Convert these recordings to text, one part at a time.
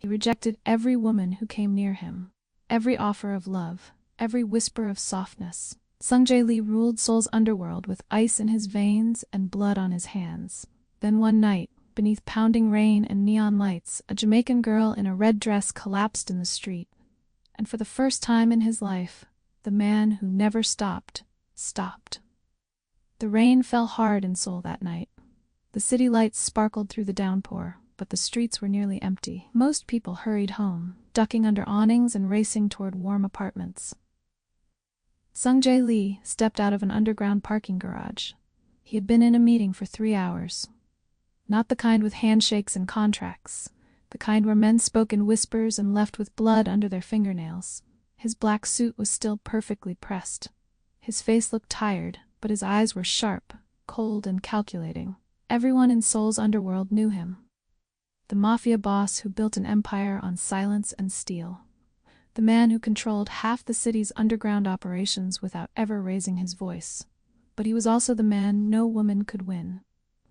He rejected every woman who came near him, every offer of love, every whisper of softness. Sungjae Lee ruled Seoul's underworld with ice in his veins and blood on his hands. Then one night, beneath pounding rain and neon lights, a Jamaican girl in a red dress collapsed in the street. And for the first time in his life, the man who never stopped. The rain fell hard in Seoul that night. The city lights sparkled through the downpour, but the streets were nearly empty. Most people hurried home, ducking under awnings and racing toward warm apartments. Sungjae Lee stepped out of an underground parking garage. He had been in a meeting for 3 hours. Not the kind with handshakes and contracts, the kind where men spoke in whispers and left with blood under their fingernails. His black suit was still perfectly pressed. His face looked tired, but his eyes were sharp, cold and calculating. Everyone in Seoul's underworld knew him. The Mafia boss who built an empire on silence and steel. The man who controlled half the city's underground operations without ever raising his voice. But he was also the man no woman could win.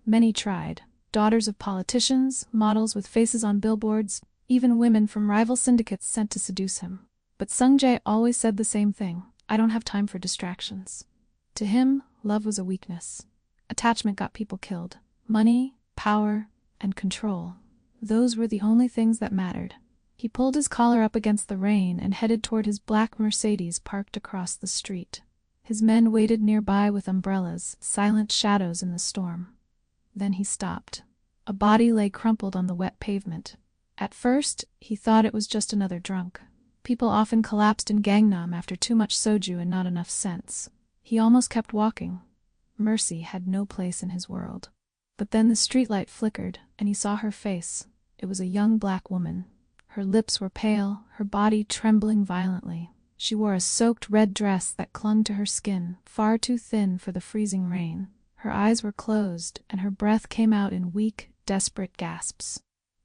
Many tried. Daughters of politicians, models with faces on billboards, even women from rival syndicates sent to seduce him. But Sungjae always said the same thing: "I don't have time for distractions." To him, love was a weakness. Attachment got people killed. Money, power, and control. Those were the only things that mattered. He pulled his collar up against the rain and headed toward his black Mercedes parked across the street. His men waited nearby with umbrellas, silent shadows in the storm. Then he stopped. A body lay crumpled on the wet pavement. At first, he thought it was just another drunk. People often collapsed in Gangnam after too much soju and not enough sense. He almost kept walking. Mercy had no place in his world. But then the streetlight flickered, and he saw her face. It was a young black woman. Her lips were pale, her body trembling violently. She wore a soaked red dress that clung to her skin, far too thin for the freezing rain. Her eyes were closed, and her breath came out in weak, desperate gasps.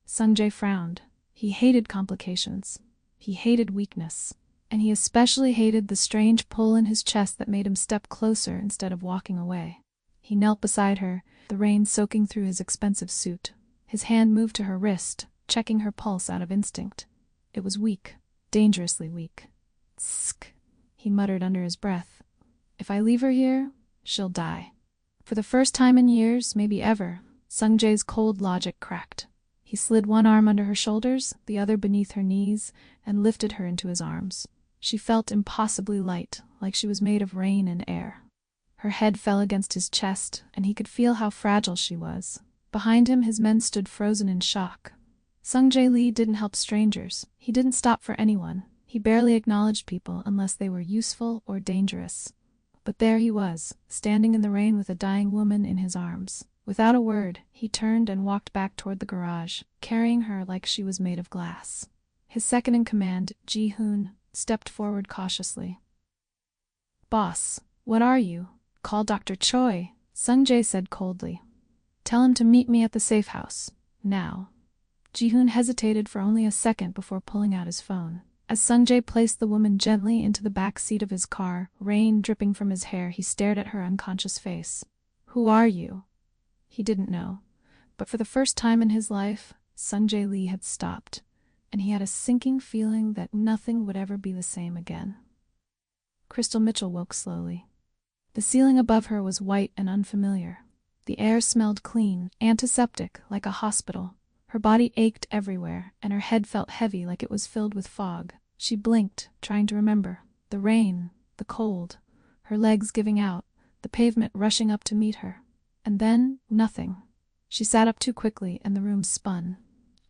Sungjae frowned. He hated complications. He hated weakness. And he especially hated the strange pull in his chest that made him step closer instead of walking away. He knelt beside her, the rain soaking through his expensive suit. His hand moved to her wrist, checking her pulse out of instinct. It was weak, dangerously weak. "Tsk," he muttered under his breath. "If I leave her here, she'll die." For the first time in years, maybe ever, Sungjae's cold logic cracked. He slid one arm under her shoulders, the other beneath her knees, and lifted her into his arms. She felt impossibly light, like she was made of rain and air. Her head fell against his chest, and he could feel how fragile she was. Behind him, his men stood frozen in shock. Sungjae Lee didn't help strangers. He didn't stop for anyone. He barely acknowledged people unless they were useful or dangerous. But there he was, standing in the rain with a dying woman in his arms. Without a word, he turned and walked back toward the garage, carrying her like she was made of glass. His second-in-command, Ji-hoon, stepped forward cautiously. "Boss, what are you?" "Call Dr. Choi," Sungjae said coldly. "Tell him to meet me at the safe house. Now." Ji-hoon hesitated for only a second before pulling out his phone. As Sungjae placed the woman gently into the back seat of his car, rain dripping from his hair, he stared at her unconscious face. "Who are you?" He didn't know. But for the first time in his life, Sungjae Lee had stopped, and he had a sinking feeling that nothing would ever be the same again. Crystal Mitchell woke slowly. The ceiling above her was white and unfamiliar. The air smelled clean, antiseptic, like a hospital. Her body ached everywhere, and her head felt heavy like it was filled with fog. She blinked, trying to remember. The rain, the cold, her legs giving out, the pavement rushing up to meet her. And then, nothing. She sat up too quickly, and the room spun.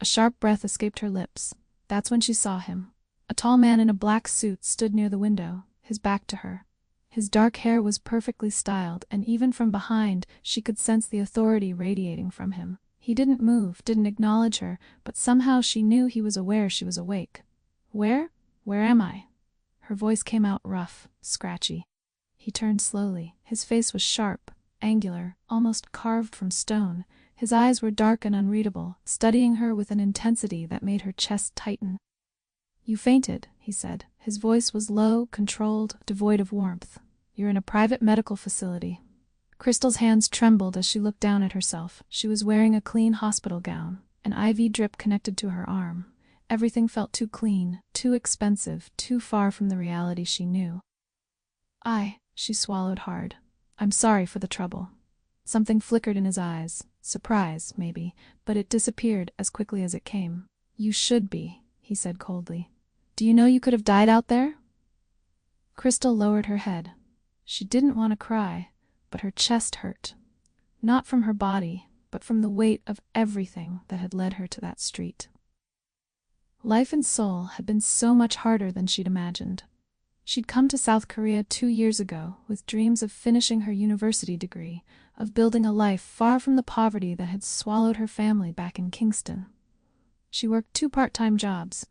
A sharp breath escaped her lips. That's when she saw him. A tall man in a black suit stood near the window, his back to her. His dark hair was perfectly styled, and even from behind, she could sense the authority radiating from him. He didn't move, didn't acknowledge her, but somehow she knew he was aware she was awake. "Where? Where am I?" Her voice came out rough, scratchy. He turned slowly. His face was sharp, angular, almost carved from stone. His eyes were dark and unreadable, studying her with an intensity that made her chest tighten. "You fainted," he said. His voice was low, controlled, devoid of warmth. "You're in a private medical facility." Crystal's hands trembled as she looked down at herself. She was wearing a clean hospital gown. An IV drip connected to her arm, Everything felt too clean, too expensive, too far from the reality she knew. She swallowed hard. I'm sorry for the trouble. Something flickered in his eyes. Surprise, maybe, but it disappeared as quickly as it came. You should be, he said coldly. Do you know you could have died out there? Crystal lowered her head. She didn't want to cry, but her chest hurt. Not from her body, but from the weight of everything that had led her to that street. Life in Seoul had been so much harder than she'd imagined. She'd come to South Korea 2 years ago with dreams of finishing her university degree, of building a life far from the poverty that had swallowed her family back in Kingston. She worked 2 part-time jobs,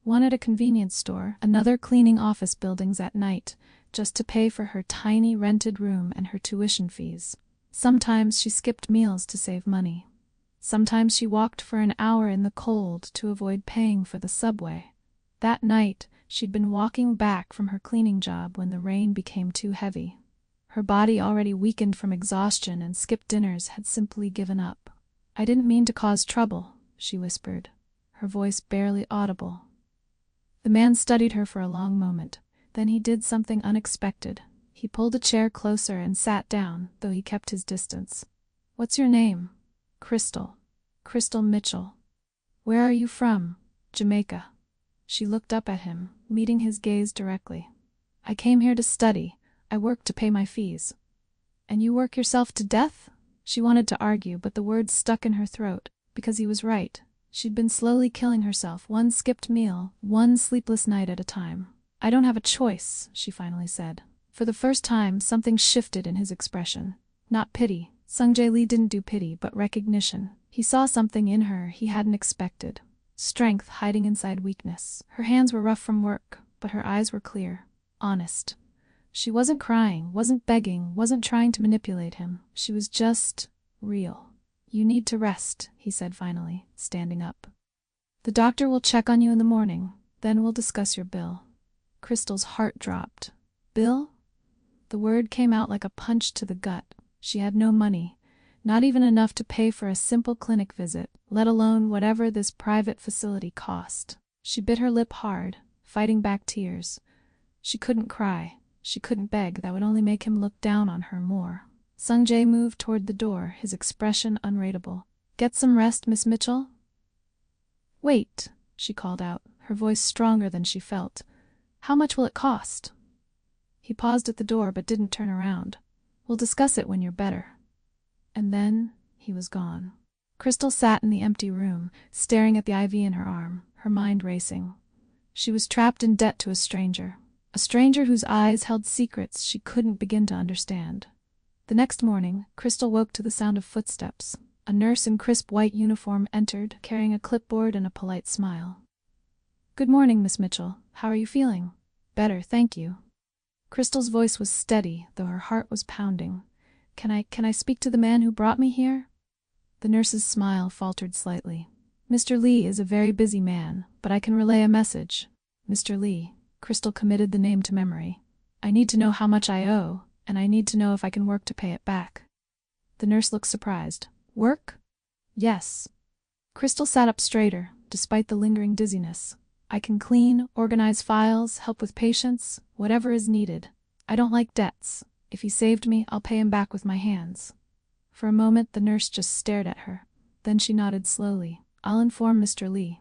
one at a convenience store, another cleaning office buildings at night, just to pay for her tiny rented room and her tuition fees. Sometimes she skipped meals to save money. Sometimes she walked for an hour in the cold to avoid paying for the subway. That night, she'd been walking back from her cleaning job when the rain became too heavy. Her body, already weakened from exhaustion and skipped dinners, had simply given up. I didn't mean to cause trouble, she whispered, her voice barely audible. The man studied her for a long moment. Then he did something unexpected. He pulled a chair closer and sat down, though he kept his distance. What's your name? Crystal. Crystal Mitchell. Where are you from? Jamaica. She looked up at him, meeting his gaze directly. I came here to study. I work to pay my fees. And you work yourself to death? She wanted to argue, but the words stuck in her throat, because he was right. She'd been slowly killing herself, one skipped meal, one sleepless night at a time. I don't have a choice, she finally said. For the first time, something shifted in his expression. Not pity. Sung-jae Lee didn't do pity, but recognition. He saw something in her he hadn't expected. Strength hiding inside weakness. Her hands were rough from work, but her eyes were clear, honest. She wasn't crying, wasn't begging, wasn't trying to manipulate him. She was just real. You need to rest, he said finally, standing up. The doctor will check on you in the morning, then we'll discuss your bill. Crystal's heart dropped. Bill? The word came out like a punch to the gut. She had no money, not even enough to pay for a simple clinic visit, let alone whatever this private facility cost. She bit her lip hard, fighting back tears. She couldn't cry. She couldn't beg. That would only make him look down on her more. Sung-jae moved toward the door, his expression unreadable. Get some rest, Miss Mitchell? Wait, she called out, her voice stronger than she felt. How much will it cost? He paused at the door but didn't turn around. We'll discuss it when you're better. And then he was gone. Crystal sat in the empty room, staring at the IV in her arm, her mind racing. She was trapped in debt to a stranger whose eyes held secrets she couldn't begin to understand. The next morning, Crystal woke to the sound of footsteps. A nurse in crisp white uniform entered, carrying a clipboard and a polite smile. Good morning, Miss Mitchell. How are you feeling? Better, thank you. Crystal's voice was steady, though her heart was pounding. Can I speak to the man who brought me here? The nurse's smile faltered slightly. Mr. Lee is a very busy man, but I can relay a message. Mr. Lee. Crystal committed the name to memory. I need to know how much I owe, and I need to know if I can work to pay it back. The nurse looked surprised. Work? Yes. Crystal sat up straighter, despite the lingering dizziness. I can clean, organize files, help with patients, whatever is needed. I don't like debts. If he saved me, I'll pay him back with my hands. For a moment, the nurse just stared at her. Then she nodded slowly. I'll inform Mr. Lee.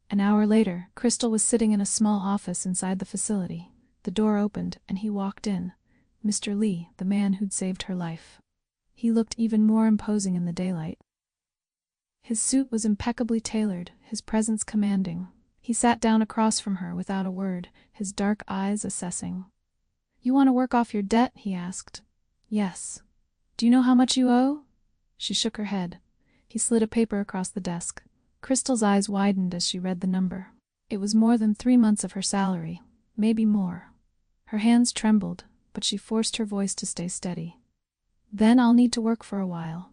An hour later, Crystal was sitting in a small office inside the facility. The door opened, and he walked in. Mr. Lee, the man who'd saved her life. He looked even more imposing in the daylight. His suit was impeccably tailored, his presence commanding. He sat down across from her without a word, his dark eyes assessing. You want to work off your debt? He asked. Yes. Do you know how much you owe? She shook her head. He slid a paper across the desk. Crystal's eyes widened as she read the number. It was more than 3 months of her salary, maybe more. Her hands trembled, but she forced her voice to stay steady. Then I'll need to work for a while.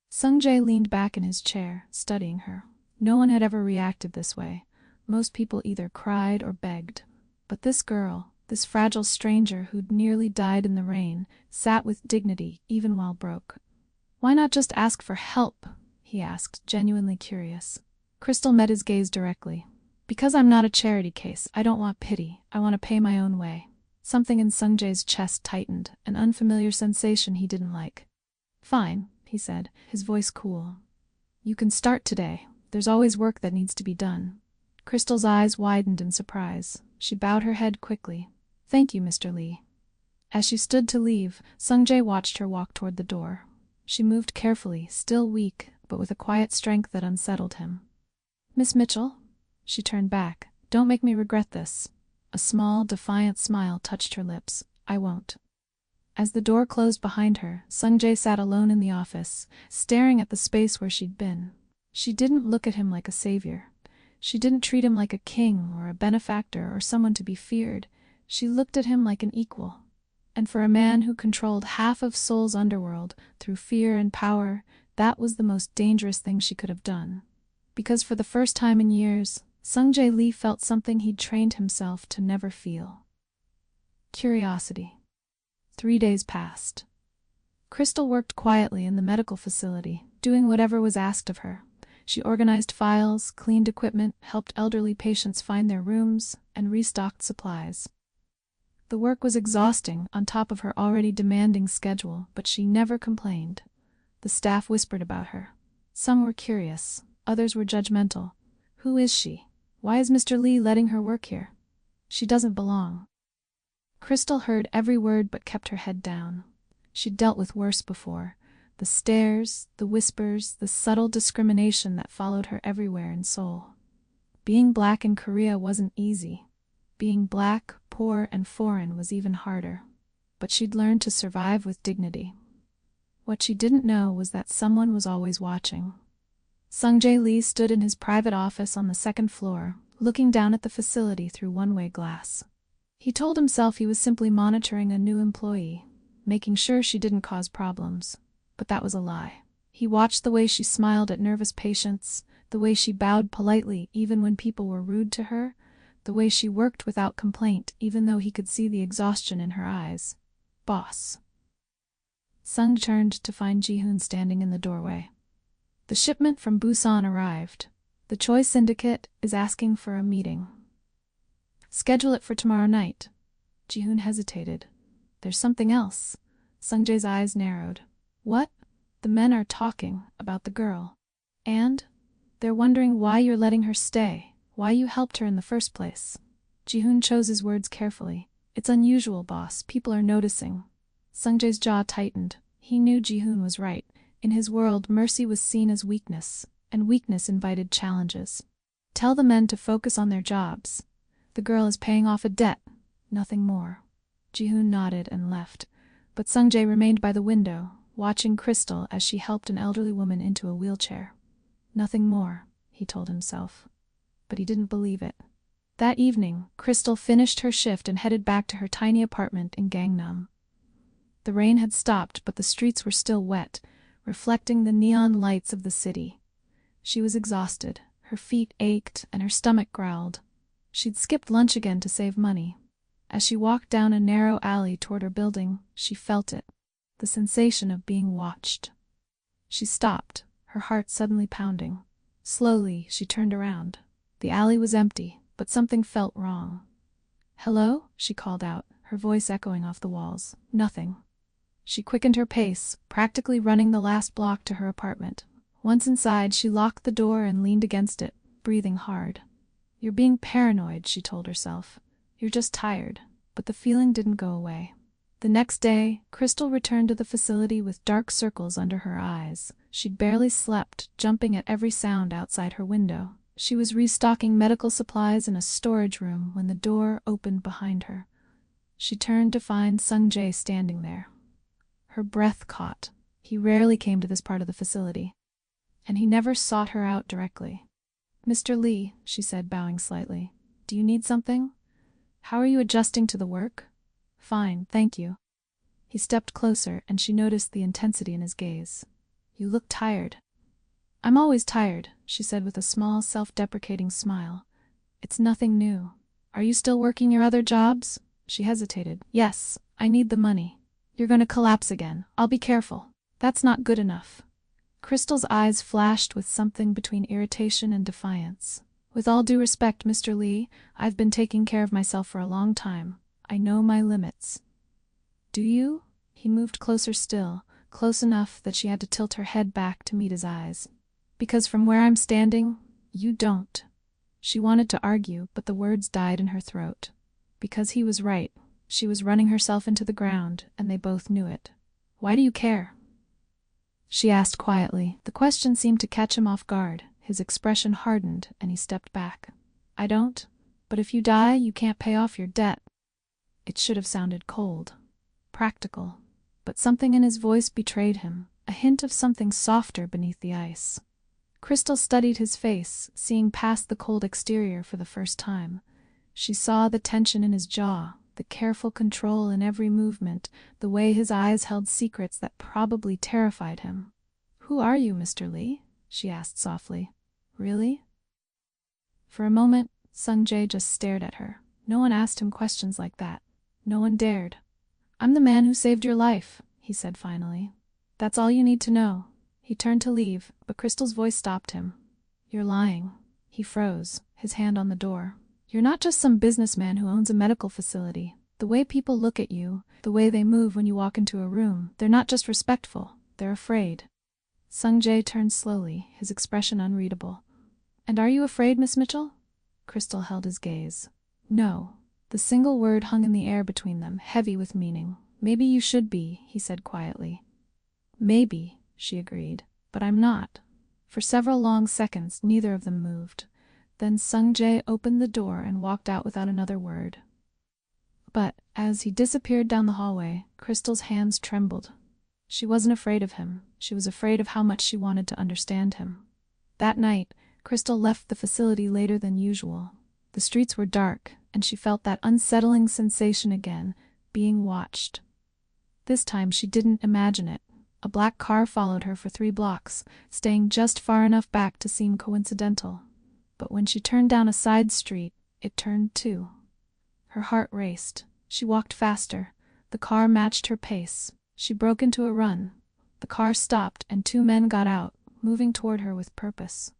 Sung-jae leaned back in his chair, studying her. No one had ever reacted this way. Most people either cried or begged. But this girl, this fragile stranger who'd nearly died in the rain, sat with dignity even while broke. Why not just ask for help? He asked, genuinely curious. Crystal met his gaze directly. Because I'm not a charity case, I don't want pity, I want to pay my own way. Something in Sungjae's chest tightened, an unfamiliar sensation he didn't like. Fine, he said, his voice cool. You can start today. There's always work that needs to be done. Crystal's eyes widened in surprise. She bowed her head quickly. Thank you, Mr. Lee. As she stood to leave, Sungjae watched her walk toward the door. She moved carefully, still weak, but with a quiet strength that unsettled him. Miss Mitchell? She turned back. Don't make me regret this. A small, defiant smile touched her lips. I won't. As the door closed behind her, Sungjae sat alone in the office, staring at the space where she'd been. She didn't look at him like a savior. She didn't treat him like a king or a benefactor or someone to be feared. She looked at him like an equal. And for a man who controlled half of Seoul's underworld through fear and power, that was the most dangerous thing she could have done. Because for the first time in years, Sungjae Lee felt something he'd trained himself to never feel. Curiosity. 3 days passed. Crystal worked quietly in the medical facility, doing whatever was asked of her. She organized files, cleaned equipment, helped elderly patients find their rooms, and restocked supplies. The work was exhausting on top of her already demanding schedule, but she never complained. The staff whispered about her. Some were curious, others were judgmental. Who is she? Why is Mr. Lee letting her work here? She doesn't belong. Crystal heard every word but kept her head down. She'd dealt with worse before. The stares, the whispers, the subtle discrimination that followed her everywhere in Seoul. Being black in Korea wasn't easy. Being black, poor, and foreign was even harder. But she'd learned to survive with dignity. What she didn't know was that someone was always watching. Sungjae Lee stood in his private office on the second floor, looking down at the facility through one-way glass. He told himself he was simply monitoring a new employee, making sure she didn't cause problems. But that was a lie. He watched the way she smiled at nervous patients, the way she bowed politely even when people were rude to her, the way she worked without complaint even though he could see the exhaustion in her eyes. Boss. Sung turned to find Ji-hoon standing in the doorway. The shipment from Busan arrived. The Choi Syndicate is asking for a meeting. Schedule it for tomorrow night. Ji-hoon hesitated. There's something else. Sungjae's eyes narrowed. What? The men are talking about the girl. And? They're wondering why you're letting her stay, why you helped her in the first place. Ji-hoon chose his words carefully. It's unusual, boss. People are noticing. Sungjae's jaw tightened. He knew Ji-hoon was right. In his world, mercy was seen as weakness, and weakness invited challenges. Tell the men to focus on their jobs. The girl is paying off a debt, nothing more. Ji-hoon nodded and left, but Sungjae remained by the window, watching Crystal as she helped an elderly woman into a wheelchair. Nothing more, he told himself. But he didn't believe it. That evening, Crystal finished her shift and headed back to her tiny apartment in Gangnam. The rain had stopped, but the streets were still wet, reflecting the neon lights of the city. She was exhausted, her feet ached, and her stomach growled. She'd skipped lunch again to save money. As she walked down a narrow alley toward her building, she felt it, the sensation of being watched. She stopped, her heart suddenly pounding. Slowly, she turned around. The alley was empty, but something felt wrong. Hello? She called out, her voice echoing off the walls. Nothing. She quickened her pace, practically running the last block to her apartment. Once inside, she locked the door and leaned against it, breathing hard. You're being paranoid, she told herself. You're just tired. But the feeling didn't go away. The next day, Crystal returned to the facility with dark circles under her eyes. She'd barely slept, jumping at every sound outside her window. She was restocking medical supplies in a storage room when the door opened behind her. She turned to find Sungjae standing there. Her breath caught. He rarely came to this part of the facility. And he never sought her out directly. Mr. Lee, she said, bowing slightly. Do you need something? How are you adjusting to the work? Fine, thank you. He stepped closer, and she noticed the intensity in his gaze. You look tired. I'm always tired, she said with a small, self-deprecating smile. It's nothing new. Are you still working your other jobs? She hesitated. Yes, I need the money. You're going to collapse again. I'll be careful. That's not good enough. Crystal's eyes flashed with something between irritation and defiance. With all due respect, Mr. Lee, I've been taking care of myself for a long time. I know my limits. Do you? He moved closer still, close enough that she had to tilt her head back to meet his eyes. Because from where I'm standing, you don't. She wanted to argue, but the words died in her throat. Because he was right. She was running herself into the ground, and they both knew it. Why do you care? She asked quietly. The question seemed to catch him off guard. His expression hardened, and he stepped back. I don't. But if you die, you can't pay off your debt. It should have sounded cold. Practical. But something in his voice betrayed him, a hint of something softer beneath the ice. Crystal studied his face, seeing past the cold exterior for the first time. She saw the tension in his jaw, the careful control in every movement, the way his eyes held secrets that probably terrified him. Who are you, Mr. Lee? She asked softly. Really? For a moment, Sung-jae just stared at her. No one asked him questions like that. No one dared. I'm the man who saved your life, he said finally. That's all you need to know. He turned to leave, but Crystal's voice stopped him. You're lying. He froze, his hand on the door. You're not just some businessman who owns a medical facility. The way people look at you, the way they move when you walk into a room, they're not just respectful, they're afraid. Sung-jae turned slowly, his expression unreadable. And are you afraid, Miss Mitchell? Crystal held his gaze. No. The single word hung in the air between them, heavy with meaning. Maybe you should be, he said quietly. Maybe, she agreed, but I'm not. For several long seconds, neither of them moved. Then Sung-jae opened the door and walked out without another word. But, as he disappeared down the hallway, Crystal's hands trembled. She wasn't afraid of him. She was afraid of how much she wanted to understand him. That night, Crystal left the facility later than usual. The streets were dark, and she felt that unsettling sensation again, being watched. This time she didn't imagine it. A black car followed her for 3 blocks, staying just far enough back to seem coincidental. But when she turned down a side street, it turned too. Her heart raced. She walked faster. The car matched her pace. She broke into a run. The car stopped, and 2 men got out, moving toward her with purpose.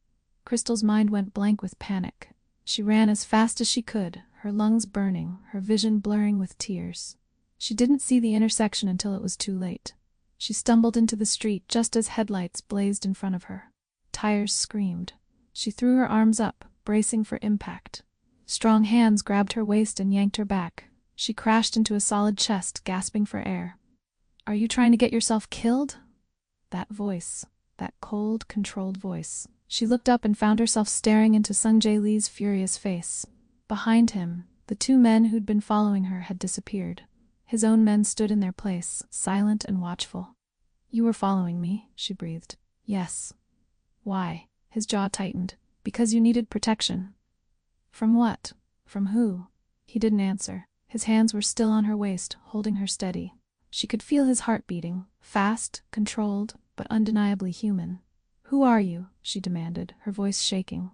Crystal's mind went blank with panic. She ran as fast as she could, her lungs burning, her vision blurring with tears. She didn't see the intersection until it was too late. She stumbled into the street just as headlights blazed in front of her. Tires screamed. She threw her arms up, bracing for impact. Strong hands grabbed her waist and yanked her back. She crashed into a solid chest, gasping for air. Are you trying to get yourself killed? That voice. That cold, controlled voice. She looked up and found herself staring into Sung-jae Lee's furious face. Behind him, the 2 men who'd been following her had disappeared. His own men stood in their place, silent and watchful. You were following me, she breathed. Yes. Why? His jaw tightened. Because you needed protection. From what? From who? He didn't answer. His hands were still on her waist, holding her steady. She could feel his heart beating, fast, controlled, but undeniably human. Who are you? She demanded, her voice shaking.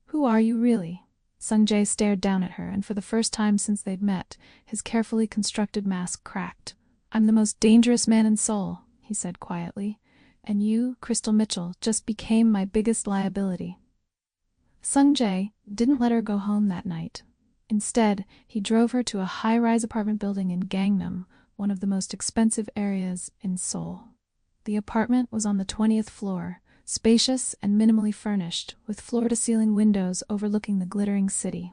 Who are you really? Sung-jae stared down at her, and for the first time since they'd met, his carefully constructed mask cracked. I'm the most dangerous man in Seoul, he said quietly, and you, Crystal Mitchell, just became my biggest liability. Sung-jae didn't let her go home that night. Instead, he drove her to a high-rise apartment building in Gangnam, one of the most expensive areas in Seoul. The apartment was on the 20th floor, spacious and minimally furnished, with floor-to-ceiling windows overlooking the glittering city.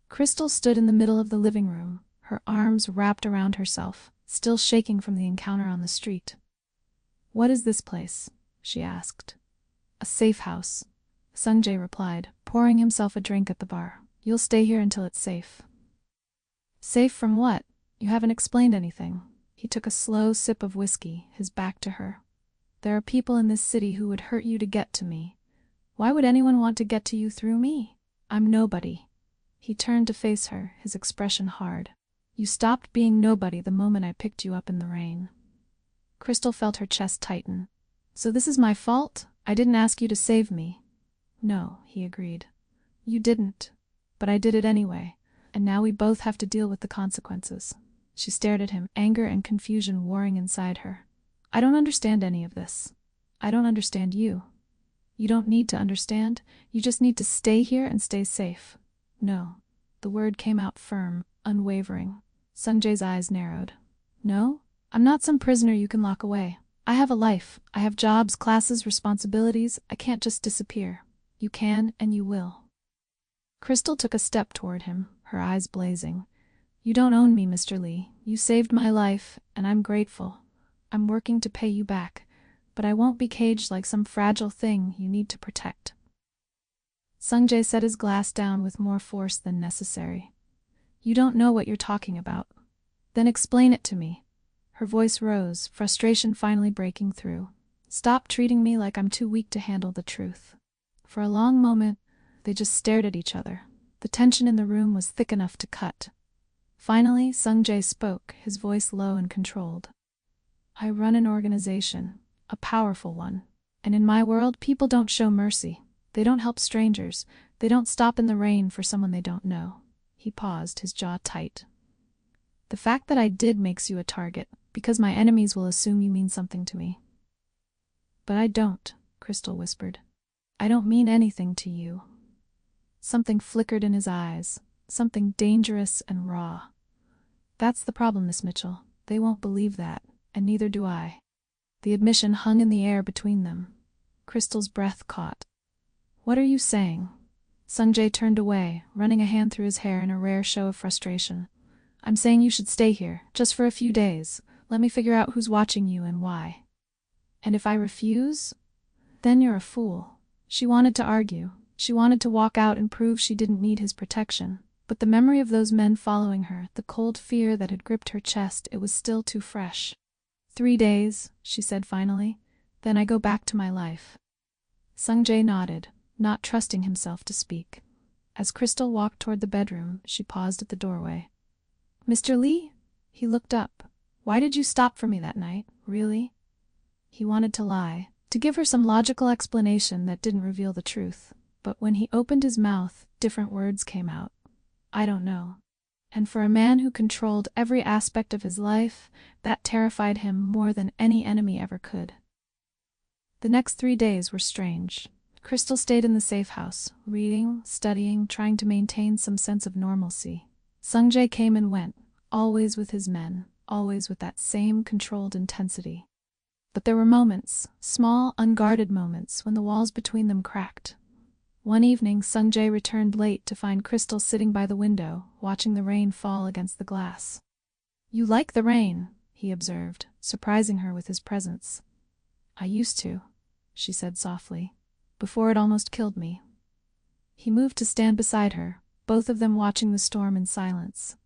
Crystal stood in the middle of the living room, her arms wrapped around herself, still shaking from the encounter on the street. What is this place? She asked. A safe house, Sung-jae replied, pouring himself a drink at the bar. You'll stay here until it's safe. Safe from what? You haven't explained anything. He took a slow sip of whiskey, his back to her. There are people in this city who would hurt you to get to me. Why would anyone want to get to you through me? I'm nobody. He turned to face her, his expression hard. You stopped being nobody the moment I picked you up in the rain. Crystal felt her chest tighten. So this is my fault? I didn't ask you to save me. No, he agreed. You didn't. But I did it anyway, and now we both have to deal with the consequences. She stared at him, anger and confusion warring inside her. I don't understand any of this. I don't understand you. You don't need to understand. You just need to stay here and stay safe. No. The word came out firm, unwavering. Sungjae's eyes narrowed. No? I'm not some prisoner you can lock away. I have a life. I have jobs, classes, responsibilities. I can't just disappear. You can, and you will. Crystal took a step toward him, her eyes blazing. You don't own me, Mr. Lee. You saved my life, and I'm grateful. I'm working to pay you back, but I won't be caged like some fragile thing you need to protect. Sungjae set his glass down with more force than necessary. You don't know what you're talking about. Then explain it to me. Her voice rose, frustration finally breaking through. Stop treating me like I'm too weak to handle the truth. For a long moment, they just stared at each other. The tension in the room was thick enough to cut. Finally, Sungjae spoke, his voice low and controlled. I run an organization, a powerful one. And in my world, people don't show mercy. They don't help strangers. They don't stop in the rain for someone they don't know. He paused, his jaw tight. The fact that I did makes you a target, because my enemies will assume you mean something to me. But I don't, Crystal whispered. I don't mean anything to you. Something flickered in his eyes, something dangerous and raw. That's the problem, Miss Mitchell. They won't believe that, and neither do I. The admission hung in the air between them. Crystal's breath caught. What are you saying? Sungjae turned away, running a hand through his hair in a rare show of frustration. I'm saying you should stay here, just for a few days. Let me figure out who's watching you and why. And if I refuse? Then you're a fool. She wanted to argue. She wanted to walk out and prove she didn't need his protection. But the memory of those men following her, the cold fear that had gripped her chest, it was still too fresh. 3 days, she said finally. Then I go back to my life. Sungjae nodded, not trusting himself to speak. As Crystal walked toward the bedroom, she paused at the doorway. Mr. Lee? He looked up. Why did you stop for me that night? Really? He wanted to lie, to give her some logical explanation that didn't reveal the truth. But when he opened his mouth, different words came out. I don't know. And for a man who controlled every aspect of his life, that terrified him more than any enemy ever could. The next 3 days were strange. Crystal stayed in the safe house, reading, studying, trying to maintain some sense of normalcy. Sungjae came and went, always with his men, always with that same controlled intensity. But there were moments, small, unguarded moments, when the walls between them cracked. One evening, Sungjae returned late to find Crystal sitting by the window, watching the rain fall against the glass. You like the rain, he observed, surprising her with his presence. I used to, she said softly, before it almost killed me. He moved to stand beside her, both of them watching the storm in silence.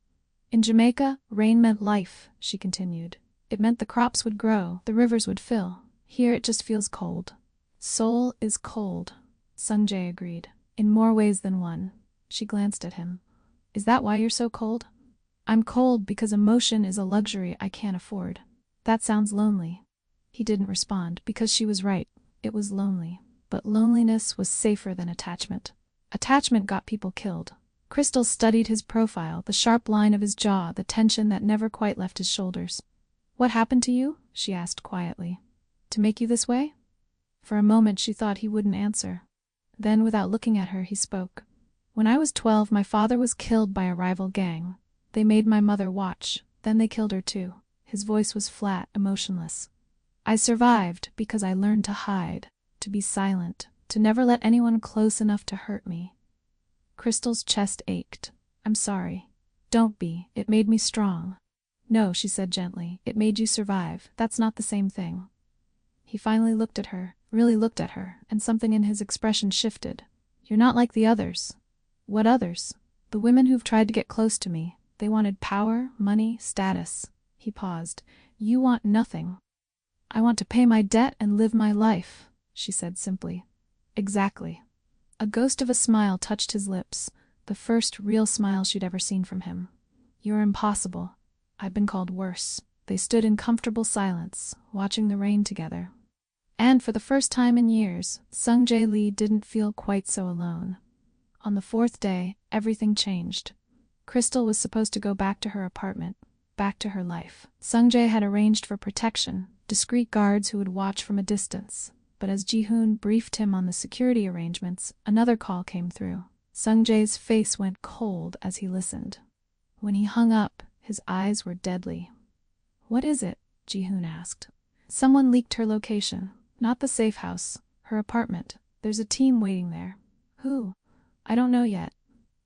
In Jamaica, rain meant life, she continued. It meant the crops would grow, the rivers would fill. Here it just feels cold. Soul is cold, Sungjae agreed. In more ways than one. She glanced at him. Is that why you're so cold? I'm cold because emotion is a luxury I can't afford. That sounds lonely. He didn't respond, because she was right. It was lonely. But loneliness was safer than attachment. Attachment got people killed. Crystal studied his profile, the sharp line of his jaw, the tension that never quite left his shoulders. What happened to you? She asked quietly. To make you this way? For a moment she thought he wouldn't answer. Then, without looking at her, he spoke. When I was 12, my father was killed by a rival gang. They made my mother watch. Then they killed her too. His voice was flat, emotionless. I survived because I learned to hide, to be silent, to never let anyone close enough to hurt me. Crystal's chest ached. I'm sorry. Don't be. It made me strong. No, she said gently. It made you survive. That's not the same thing. He finally looked at her, really looked at her, and something in his expression shifted. You're not like the others. What others? The women who've tried to get close to me. They wanted power, money, status. He paused. You want nothing. I want to pay my debt and live my life, she said simply. Exactly. A ghost of a smile touched his lips, the first real smile she'd ever seen from him. You're impossible. I've been called worse. They stood in comfortable silence, watching the rain together. And for the first time in years, Sungjae Lee didn't feel quite so alone. On the 4th day, everything changed. Crystal was supposed to go back to her apartment, back to her life. Sungjae had arranged for protection, discreet guards who would watch from a distance. but as Ji-hoon briefed him on the security arrangements, another call came through. Sung-jae's face went cold as he listened. When he hung up, his eyes were deadly. "What is it?" Ji-hoon asked. "Someone leaked her location. Not the safe house, her apartment. There's a team waiting there." "Who?" "I don't know yet."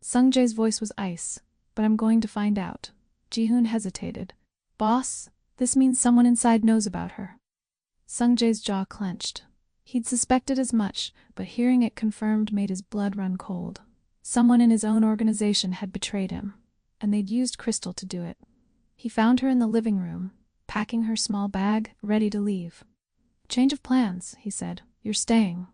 Sung-jae's voice was ice. "But I'm going to find out." Ji-hoon hesitated. "Boss, this means someone inside knows about her." Sung-jae's jaw clenched. He'd suspected as much, but hearing it confirmed made his blood run cold. Someone in his own organization had betrayed him, and they'd used Crystal to do it. He found her in the living room, packing her small bag, ready to leave. "Change of plans," he said. "You're staying."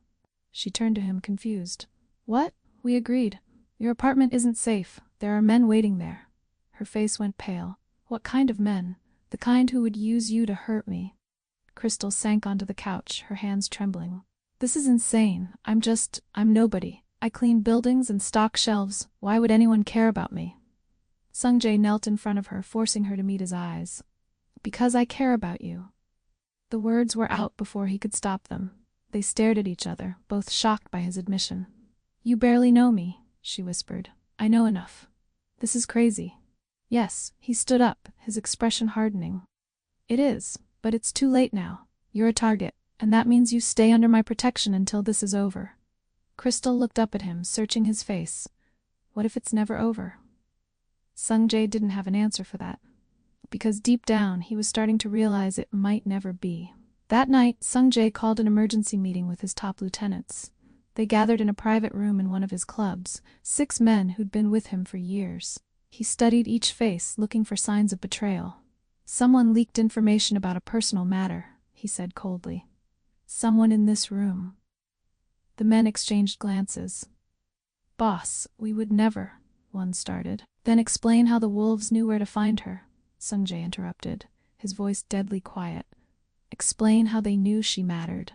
She turned to him confused. "What?" "We agreed. Your apartment isn't safe. There are men waiting there." Her face went pale. "What kind of men?" "The kind who would use you to hurt me." Crystal sank onto the couch, her hands trembling. "This is insane. I'm nobody. I clean buildings and stock shelves. Why would anyone care about me?" Sung-jae knelt in front of her, forcing her to meet his eyes. "Because I care about you." The words were out before he could stop them. They stared at each other, both shocked by his admission. "You barely know me," she whispered. "I know enough. This is crazy." "Yes." He stood up, his expression hardening. "It is, but it's too late now. You're a target, and that means you stay under my protection until this is over." Crystal looked up at him, searching his face. What if it's never over? Sung-jae didn't have an answer for that, because deep down he was starting to realize it might never be. That night, Sung-jae called an emergency meeting with his top lieutenants. They gathered in a private room in one of his clubs, 6 men who'd been with him for years. He studied each face, looking for signs of betrayal. "Someone leaked information about a personal matter," he said coldly. "Someone in this room." The men exchanged glances. "Boss, we would never," one started. "Then explain how the wolves knew where to find her," Sung-jae interrupted, his voice deadly quiet. "Explain how they knew she mattered."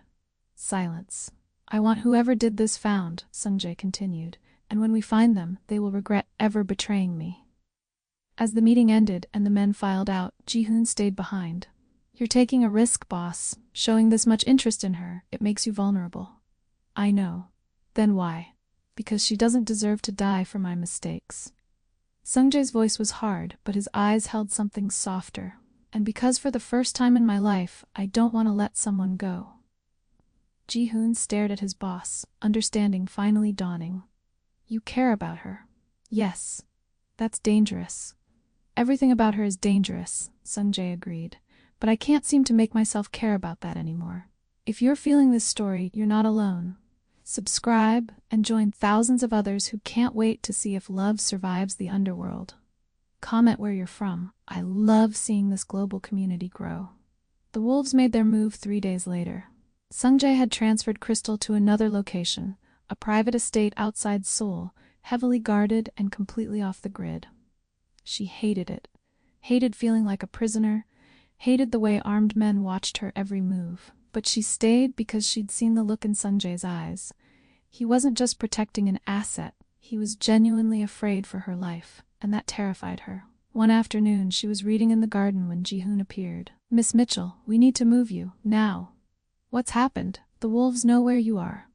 Silence. "I want whoever did this found," Sung-jae continued, "and when we find them, they will regret ever betraying me." As the meeting ended and the men filed out, Ji-hoon stayed behind. "You're taking a risk, boss. Showing this much interest in her, it makes you vulnerable." "I know." "Then why?" "Because she doesn't deserve to die for my mistakes." Sung-jae's voice was hard, but his eyes held something softer. "And because for the first time in my life, I don't want to let someone go." Ji-hoon stared at his boss, understanding finally dawning. "You care about her." "Yes." "That's dangerous." "Everything about her is dangerous," Sung-jae agreed. "But I can't seem to make myself care about that anymore. If you're feeling this story, you're not alone. Subscribe and join thousands of others who can't wait to see if love survives the underworld. Comment where you're from. I love seeing this global community grow. The wolves made their move 3 days later. Sung-jae had transferred Crystal to another location, a private estate outside Seoul, heavily guarded and completely off the grid. She hated it. Hated feeling like a prisoner. Hated the way armed men watched her every move. But she stayed because she'd seen the look in Sung-jae's eyes. He wasn't just protecting an asset. He was genuinely afraid for her life, and that terrified her. One afternoon, she was reading in the garden when Ji-hoon appeared. "Miss Mitchell, we need to move you, now." "What's happened?" "The wolves know where you are."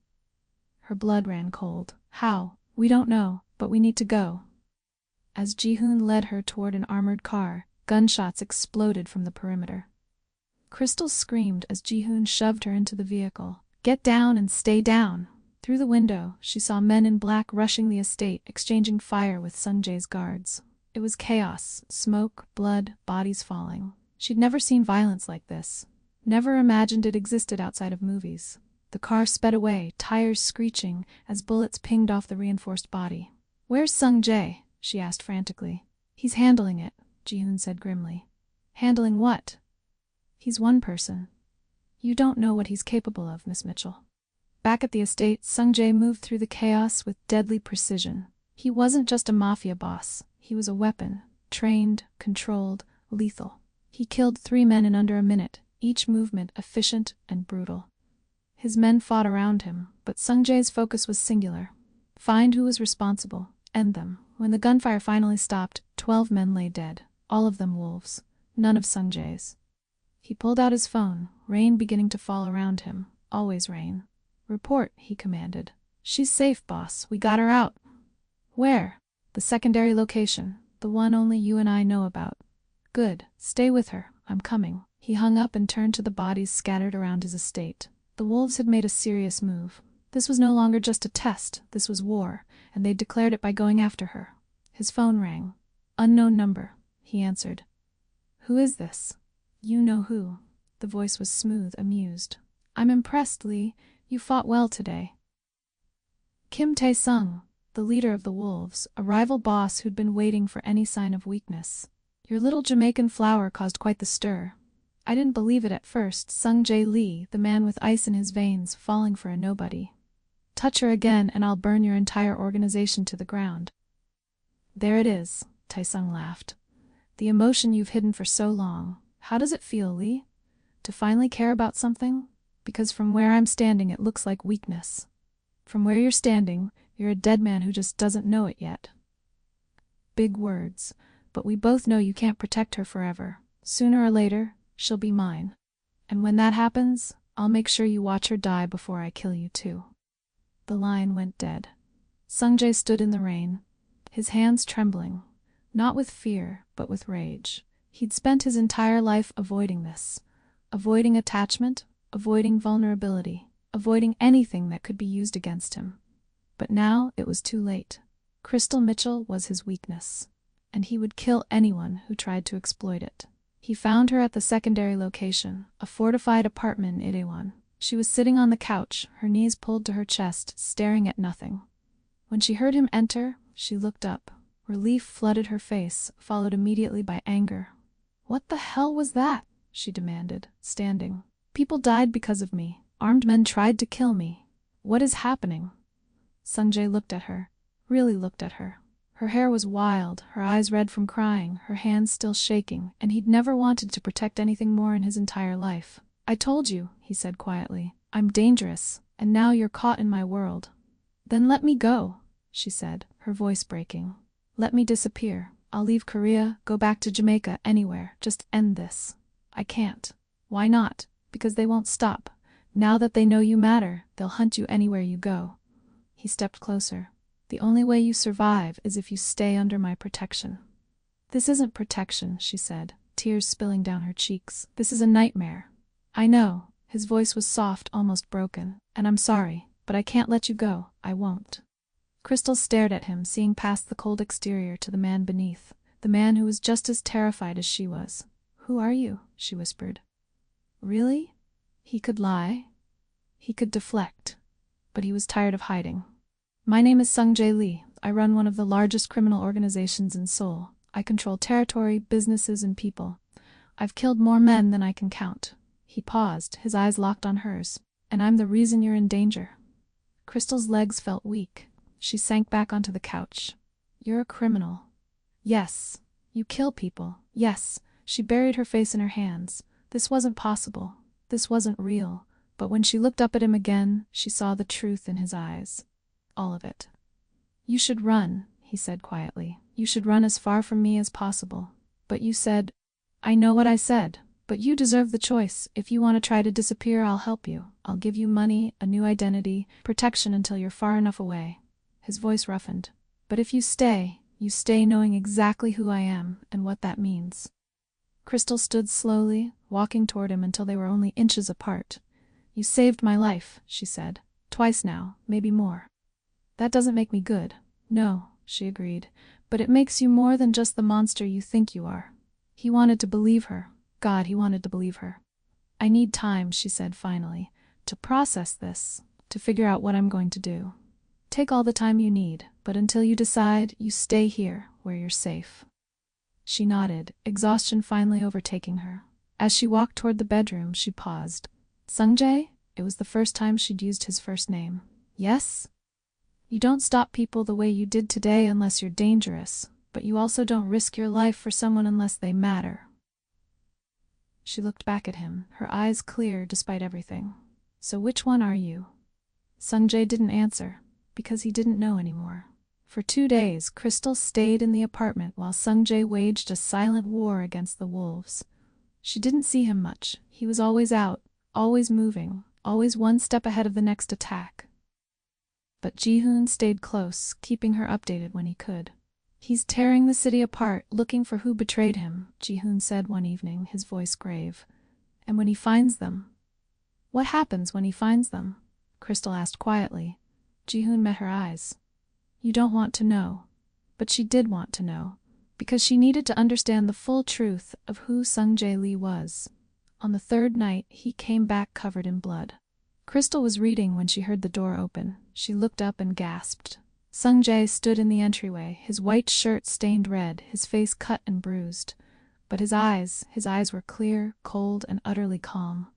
Her blood ran cold. "How?" "We don't know, but we need to go." As Ji-hoon led her toward an armored car, gunshots exploded from the perimeter. Crystal screamed as Ji-hoon shoved her into the vehicle. "Get down and stay down!" Through the window, she saw men in black rushing the estate, exchanging fire with Sung-jae's guards. It was chaos, smoke, blood, bodies falling. She'd never seen violence like this. Never imagined it existed outside of movies. The car sped away, tires screeching, as bullets pinged off the reinforced body. "Where's Sung-jae?" she asked frantically. "He's handling it," Ji-hoon said grimly. "Handling what?" "He's one person. You don't know what he's capable of, Miss Mitchell." Back at the estate, Sung-jae moved through the chaos with deadly precision. He wasn't just a mafia boss. He was a weapon. Trained, controlled, lethal. He killed 3 men in under a minute, each movement efficient and brutal. His men fought around him, but Sung-jae's focus was singular. Find who was responsible. End them. When the gunfire finally stopped, 12 men lay dead. All of them wolves. None of Sung-jae's. He pulled out his phone, rain beginning to fall around him. always rain. Report, he commanded. She's safe, boss. We got her out. Where? The secondary location, the one only you and I know about. Good. Stay with her. I'm coming. He hung up and turned to the bodies scattered around his estate. The wolves had made a serious move. This was no longer just a test, this was war, and they'd declared it by going after her. His phone rang. Unknown number, he answered. Who is this? You know who. The voice was smooth, amused. I'm impressed, Lee. You fought well today. Kim Tae-sung, the leader of the wolves, a rival boss who'd been waiting for any sign of weakness. Your little Jamaican flower caused quite the stir. I didn't believe it at first. Sung Jae Lee, the man with ice in his veins, falling for a nobody. Touch her again and I'll burn your entire organization to the ground. There it is, Tae-sung laughed. The emotion you've hidden for so long. How does it feel, Lee? To finally care about something? Because from where I'm standing it looks like weakness. From where you're standing, you're a dead man who just doesn't know it yet. Big words, but we both know you can't protect her forever. Sooner or later, she'll be mine. And when that happens, I'll make sure you watch her die before I kill you too. The line went dead. Sung Jae stood in the rain, his hands trembling, not with fear, but with rage. He'd spent his entire life avoiding this, avoiding attachment, avoiding vulnerability, avoiding anything that could be used against him. But now it was too late. Crystal Mitchell was his weakness, and he would kill anyone who tried to exploit it. He found her at the secondary location, a fortified apartment in Itaewon. She was sitting on the couch, her knees pulled to her chest, staring at nothing. When she heard him enter, she looked up. Relief flooded her face, followed immediately by anger. What the hell was that? She demanded, standing. People died because of me. Armed men tried to kill me. What is happening? Sung Jae looked at her, really looked at her. Her hair was wild, her eyes red from crying, her hands still shaking, and he'd never wanted to protect anything more in his entire life. I told you, he said quietly. I'm dangerous, and now you're caught in my world. Then let me go, she said, her voice breaking. Let me disappear. I'll leave Korea, go back to Jamaica, anywhere. Just end this. I can't. Why not? Because they won't stop. Now that they know you matter, they'll hunt you anywhere you go. He stepped closer. The only way you survive is if you stay under my protection. This isn't protection, she said, tears spilling down her cheeks. This is a nightmare. I know. His voice was soft, almost broken. And I'm sorry, but I can't let you go. I won't. Crystal stared at him, seeing past the cold exterior to the man beneath, the man who was just as terrified as she was. Who are you? She whispered. Really? He could lie. He could deflect. But he was tired of hiding. My name is Sung Jae Lee. I run one of the largest criminal organizations in Seoul. I control territory, businesses, and people. I've killed more men than I can count. He paused, his eyes locked on hers. And I'm the reason you're in danger. Crystal's legs felt weak. She sank back onto the couch. You're a criminal. Yes. You kill people. Yes. She buried her face in her hands. This wasn't possible. This wasn't real. But when she looked up at him again, she saw the truth in his eyes. All of it. You should run, he said quietly. You should run as far from me as possible. But you said, I know what I said. But you deserve the choice. If you want to try to disappear, I'll help you. I'll give you money, a new identity, protection until you're far enough away. His voice roughened. But if you stay knowing exactly who I am and what that means. Crystal stood slowly, walking toward him until they were only inches apart. You saved my life, she said. Twice now, maybe more. That doesn't make me good. No, she agreed. But it makes you more than just the monster you think you are. He wanted to believe her. God, he wanted to believe her. I need time, she said finally, to process this, to figure out what I'm going to do. Take all the time you need, but until you decide, you stay here, where you're safe. She nodded, exhaustion finally overtaking her. As she walked toward the bedroom, she paused. Sung Jae? It was the first time she'd used his first name. Yes? You don't stop people the way you did today unless you're dangerous, but you also don't risk your life for someone unless they matter. She looked back at him, her eyes clear despite everything. So which one are you? Sung Jae didn't answer, because he didn't know anymore. For 2 days, Crystal stayed in the apartment while Sung Jae waged a silent war against the wolves. She didn't see him much. He was always out, always moving, always one step ahead of the next attack. But Ji-hoon stayed close, keeping her updated when he could. "He's tearing the city apart, looking for who betrayed him," Ji-hoon said one evening, his voice grave. "And when he finds them—" "What happens when he finds them?" Crystal asked quietly. Ji-hoon met her eyes. "You don't want to know." But she did want to know, because she needed to understand the full truth of who Sung-jae Lee was. On the third night, he came back covered in blood. Crystal was reading when she heard the door open. She looked up and gasped. Sung-jae stood in the entryway, his white shirt stained red, his face cut and bruised. But his eyes were clear, cold, and utterly calm.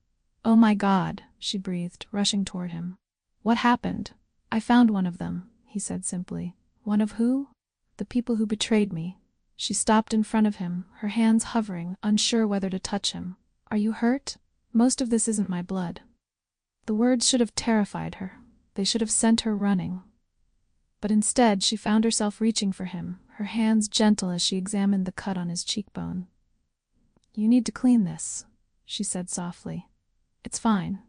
"Oh my God," she breathed, rushing toward him. "What happened?" "I found one of them," he said simply. "One of who?" "The people who betrayed me." She stopped in front of him, her hands hovering, unsure whether to touch him. "Are you hurt?" "Most of this isn't my blood." The words should have terrified her. They should have sent her running. But instead, she found herself reaching for him, her hands gentle as she examined the cut on his cheekbone. "You need to clean this," she said softly. "It's fine."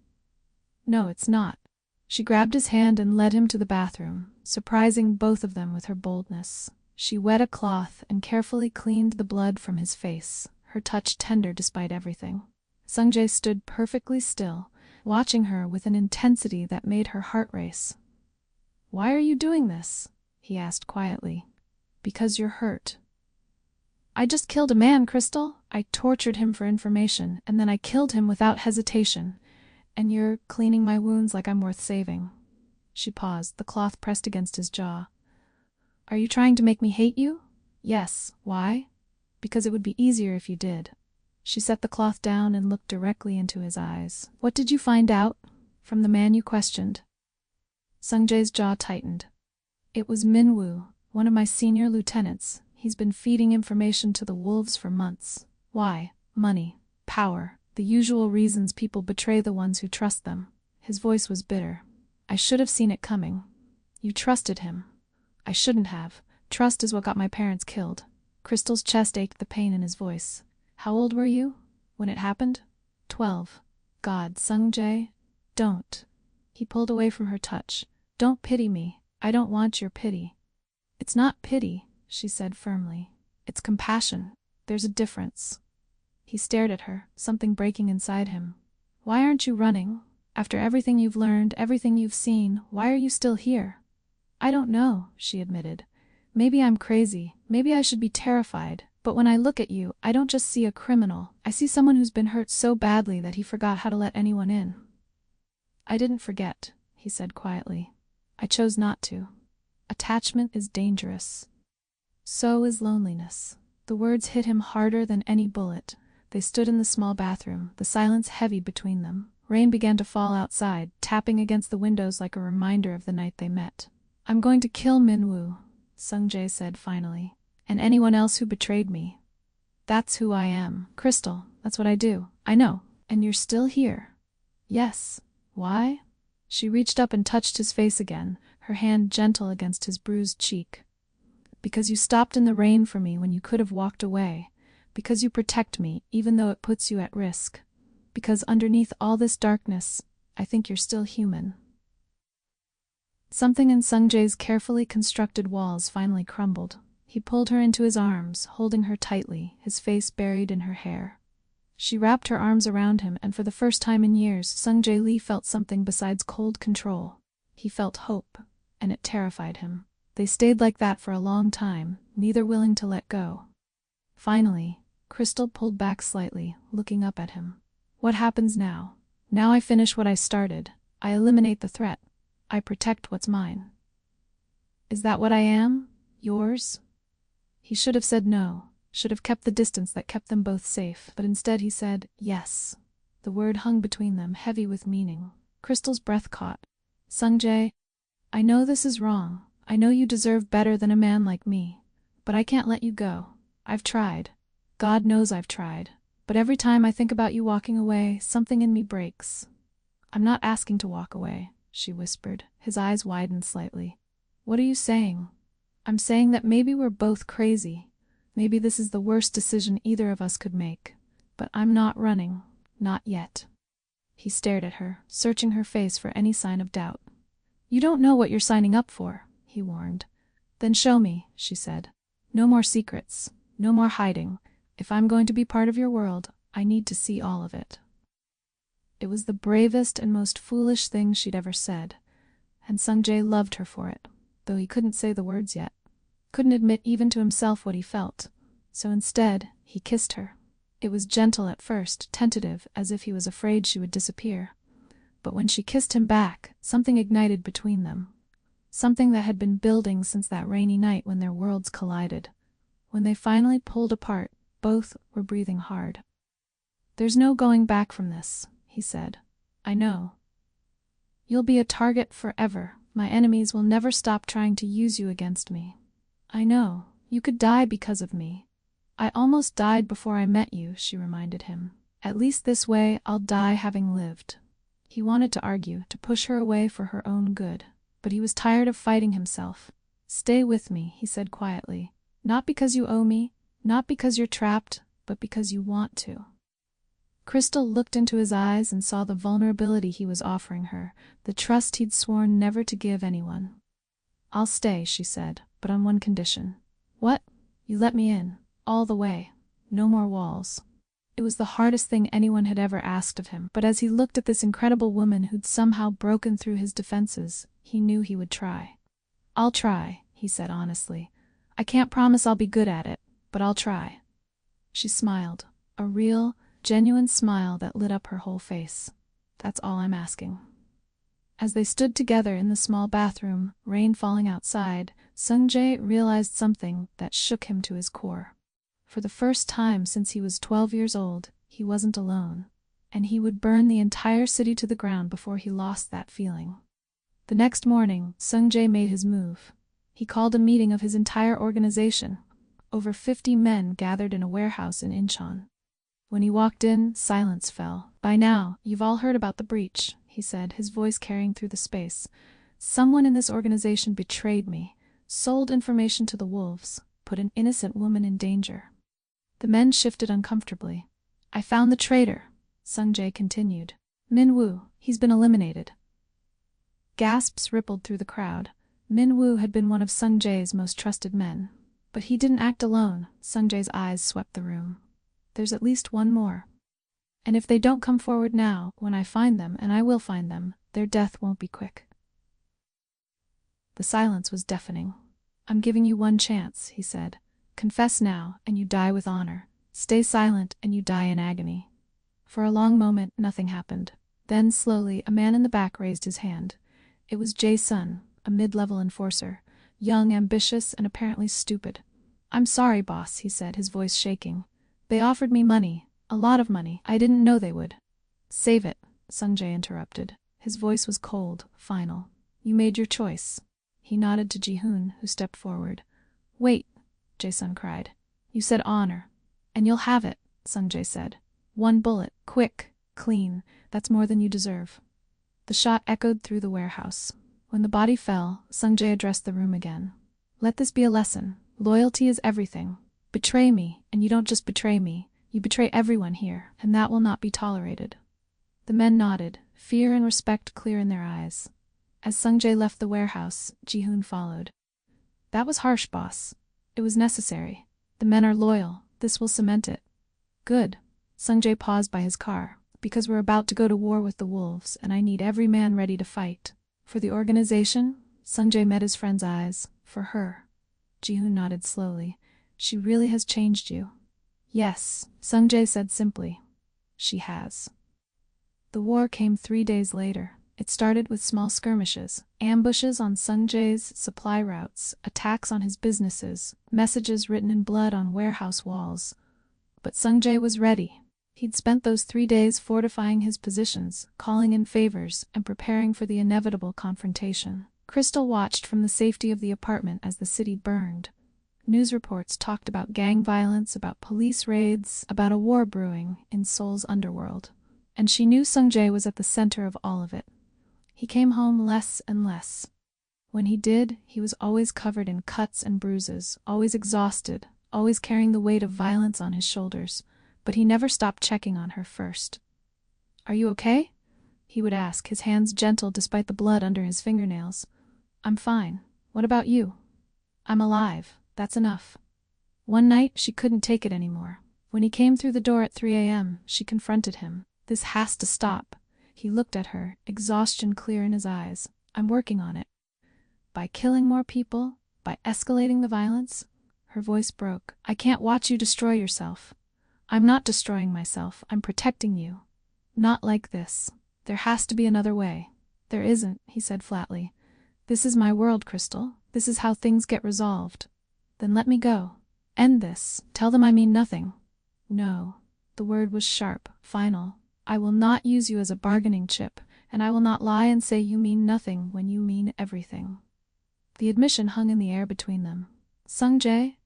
"No, it's not." She grabbed his hand and led him to the bathroom, surprising both of them with her boldness. She wet a cloth and carefully cleaned the blood from his face, her touch tender despite everything. Sung-jae stood perfectly still, watching her with an intensity that made her heart race. "Why are you doing this?" he asked quietly. "Because you're hurt." "I just killed a man, Crystal. I tortured him for information, and then I killed him without hesitation. And you're cleaning my wounds like I'm worth saving." She paused, the cloth pressed against his jaw. "Are you trying to make me hate you?" "Yes. Why?" "Because it would be easier if you did." She set the cloth down and looked directly into his eyes. "What did you find out? From the man you questioned?" Sung-jae's jaw tightened. "It was Min-woo, one of my senior lieutenants. He's been feeding information to the wolves for months." "Why?" "Money. Power. The usual reasons people betray the ones who trust them." His voice was bitter. "I should have seen it coming. You trusted him." "I shouldn't have. Trust is what got my parents killed." Crystal's chest ached, the pain in his voice. "How old were you when it happened?" 12. "God, Sung-jae, don't." He pulled away from her touch. "Don't pity me. I don't want your pity." "It's not pity," she said firmly. "It's compassion. There's a difference." He stared at her, something breaking inside him. "Why aren't you running? After everything you've learned, everything you've seen, why are you still here?" "I don't know," she admitted. "Maybe I'm crazy. Maybe I should be terrified. But when I look at you, I don't just see a criminal. I see someone who's been hurt so badly that he forgot how to let anyone in." "I didn't forget," he said quietly. "I chose not to. Attachment is dangerous. So is loneliness." The words hit him harder than any bullet. They stood in the small bathroom, the silence heavy between them. Rain began to fall outside, tapping against the windows like a reminder of the night they met. "I'm going to kill Min-woo," Sung-jae said finally. "And anyone else who betrayed me. That's who I am. Crystal, that's what I do. I know. And you're still here." "Yes. Why?" She reached up and touched his face again, her hand gentle against his bruised cheek. "Because you stopped in the rain for me when you could have walked away. Because you protect me, even though it puts you at risk. Because underneath all this darkness, I think you're still human." Something in Sung-jae's carefully constructed walls finally crumbled. He pulled her into his arms, holding her tightly, his face buried in her hair. She wrapped her arms around him, and for the first time in years, Sung-jae Lee felt something besides cold control. He felt hope, and it terrified him. They stayed like that for a long time, neither willing to let go. Finally, Crystal pulled back slightly, looking up at him. "What happens now?" "Now I finish what I started. I eliminate the threat. I protect what's mine." "Is that what I am? Yours?" He should have said no, should have kept the distance that kept them both safe, but instead he said yes. The word hung between them, heavy with meaning. Crystal's breath caught. "Sung-jae, I know this is wrong. I know you deserve better than a man like me. But I can't let you go. I've tried. God knows I've tried. But every time I think about you walking away, something in me breaks." "I'm not asking to walk away," she whispered. His eyes widened slightly. "What are you saying?" "I'm saying that maybe we're both crazy. Maybe this is the worst decision either of us could make. But I'm not running. Not yet." He stared at her, searching her face for any sign of doubt. You don't know what you're signing up for, he warned. Then show me, she said. No more secrets. No more hiding. If I'm going to be part of your world, I need to see all of it. It was the bravest and most foolish thing she'd ever said, and Sung-jae loved her for it, though he couldn't say the words yet. Couldn't admit even to himself what he felt. So instead, he kissed her. It was gentle at first, tentative, as if he was afraid she would disappear. But when she kissed him back, something ignited between them. Something that had been building since that rainy night when their worlds collided. When they finally pulled apart, both were breathing hard. There's no going back from this, he said. I know. You'll be a target forever. My enemies will never stop trying to use you against me. I know. You could die because of me. I almost died before I met you, she reminded him. At least this way I'll die having lived. He wanted to argue, to push her away for her own good, but he was tired of fighting himself. Stay with me, he said quietly. Not because you owe me, not because you're trapped, but because you want to. Crystal looked into his eyes and saw the vulnerability he was offering her, the trust he'd sworn never to give anyone. I'll stay, she said, but on one condition. What? You let me in, all the way. No more walls. It was the hardest thing anyone had ever asked of him, but as he looked at this incredible woman who'd somehow broken through his defenses, he knew he would try. I'll try, he said honestly. I can't promise I'll be good at it, but I'll try. She smiled, a real, genuine smile that lit up her whole face. That's all I'm asking. As they stood together in the small bathroom, rain falling outside, Sung-jae realized something that shook him to his core. For the first time since he was 12 years old, he wasn't alone, and he would burn the entire city to the ground before he lost that feeling. The next morning, Sung-jae made his move. He called a meeting of his entire organization. Over 50 men gathered in a warehouse in Incheon. When he walked in, silence fell. By now, you've all heard about the breach, he said, his voice carrying through the space. Someone in this organization betrayed me, sold information to the wolves, put an innocent woman in danger. The men shifted uncomfortably. I found the traitor, Sung-jae continued. Min-woo, he's been eliminated. Gasps rippled through the crowd. Min-woo had been one of Sung-jae's most trusted men. But he didn't act alone, Sung-jae's eyes swept the room. There's at least one more. And if they don't come forward now, when I find them, and I will find them, their death won't be quick. The silence was deafening. I'm giving you one chance, he said. Confess now, and you die with honor. Stay silent, and you die in agony. For a long moment, nothing happened. Then, slowly, a man in the back raised his hand. It was Jae-sun, a mid-level enforcer, young, ambitious, and apparently stupid. I'm sorry, boss, he said, his voice shaking. They offered me money, a lot of money. I didn't know they would. Save it, Sung-jae interrupted. His voice was cold, final. You made your choice. He nodded to Ji-hoon, who stepped forward. Wait, Jae-sun cried. You said honor. And you'll have it, Sung-jae said. One bullet, quick, clean, that's more than you deserve. The shot echoed through the warehouse. When the body fell, Sung-jae addressed the room again. Let this be a lesson. Loyalty is everything. Betray me, and you don't just betray me, you betray everyone here, and that will not be tolerated. The men nodded, fear and respect clear in their eyes. As Sung-jae left the warehouse, Ji-hoon followed. That was harsh, boss. It was necessary. The men are loyal. This will cement it. Good. Sung-jae paused by his car. Because we're about to go to war with the wolves, and I need every man ready to fight. For the organization? Sung-jae met his friend's eyes. For her. Ji-hoon nodded slowly. She really has changed you. Yes, Sung-jae said simply. She has. The war came 3 days later. It started with small skirmishes, ambushes on Sung-jae's supply routes, attacks on his businesses, messages written in blood on warehouse walls. But Sung-jae was ready. He'd spent those 3 days fortifying his positions, calling in favors, and preparing for the inevitable confrontation. Crystal watched from the safety of the apartment as the city burned. News reports talked about gang violence, about police raids, about a war brewing in Seoul's underworld. And she knew Sung-jae was at the center of all of it. He came home less and less. When he did, he was always covered in cuts and bruises, always exhausted, always carrying the weight of violence on his shoulders. But he never stopped checking on her first. Are you okay? he would ask, his hands gentle despite the blood under his fingernails. I'm fine. What about you? I'm alive. That's enough. One night, she couldn't take it anymore. When he came through the door at 3 a.m., she confronted him. This has to stop. He looked at her, exhaustion clear in his eyes. I'm working on it. By killing more people? By escalating the violence? Her voice broke. I can't watch you destroy yourself. I'm not destroying myself. I'm protecting you. Not like this. There has to be another way. There isn't, he said flatly. This is my world, Crystal. This is how things get resolved. Then let me go. End this. Tell them I mean nothing. No. The word was sharp, final. I will not use you as a bargaining chip, and I will not lie and say you mean nothing when you mean everything. The admission hung in the air between them. Sung-jae?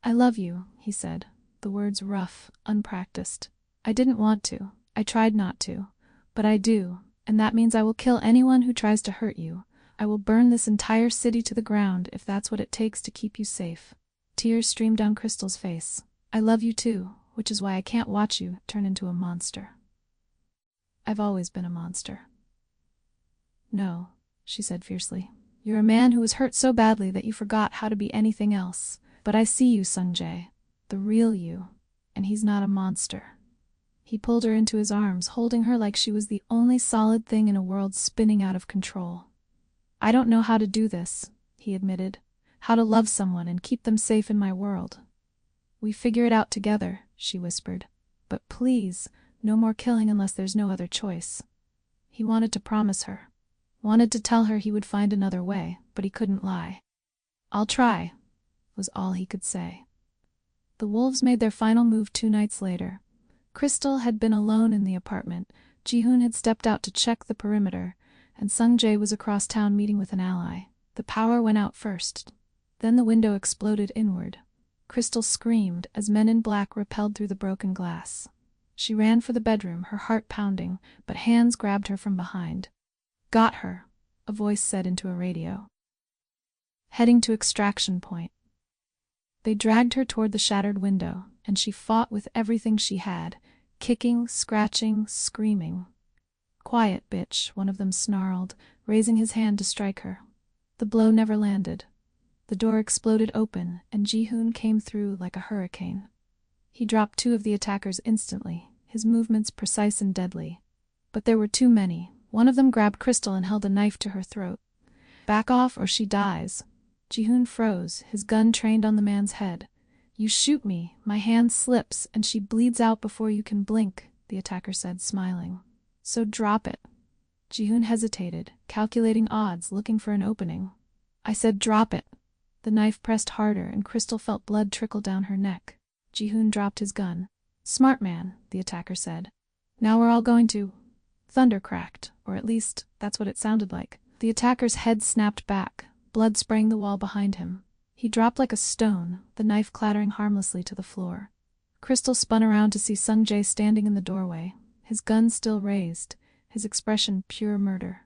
I love you, he said, the words rough, unpracticed. I didn't want to. I tried not to. But I do, and that means I will kill anyone who tries to hurt you. I will burn this entire city to the ground if that's what it takes to keep you safe. Tears streamed down Crystal's face. I love you too, which is why I can't watch you turn into a monster. I've always been a monster. No, she said fiercely. You're a man who was hurt so badly that you forgot how to be anything else. But I see you, Sung-jae, the real you, and he's not a monster. He pulled her into his arms, holding her like she was the only solid thing in a world spinning out of control. I don't know how to do this, he admitted. How to love someone and keep them safe in my world. We figure it out together, she whispered. But please, no more killing unless there's no other choice. He wanted to promise her. Wanted to tell her he would find another way, but he couldn't lie. I'll try, was all he could say. The wolves made their final move 2 nights later. Crystal had been alone in the apartment, Ji-hoon had stepped out to check the perimeter, and Sung-jae was across town meeting with an ally. The power went out first. Then the window exploded inward. Crystal screamed as men in black repelled through the broken glass. She ran for the bedroom, her heart pounding, but hands grabbed her from behind. Got her, a voice said into a radio. Heading to extraction point. They dragged her toward the shattered window, and she fought with everything she had, kicking, scratching, screaming. Quiet, bitch, one of them snarled, raising his hand to strike her. The blow never landed. The door exploded open, and Ji-hoon came through like a hurricane. He dropped 2 of the attackers instantly, his movements precise and deadly. But there were too many. One of them grabbed Crystal and held a knife to her throat. Back off or she dies. Ji-hoon froze, his gun trained on the man's head. You shoot me, my hand slips, and she bleeds out before you can blink, the attacker said, smiling. So drop it. Ji-hoon hesitated, calculating odds, looking for an opening. I said drop it. The knife pressed harder, and Crystal felt blood trickle down her neck. Ji-hoon dropped his gun. Smart man, the attacker said. Now we're all going to... Thunder cracked, or at least, that's what it sounded like. The attacker's head snapped back, blood spraying the wall behind him. He dropped like a stone, the knife clattering harmlessly to the floor. Crystal spun around to see Sung-jae standing in the doorway, his gun still raised, his expression pure murder.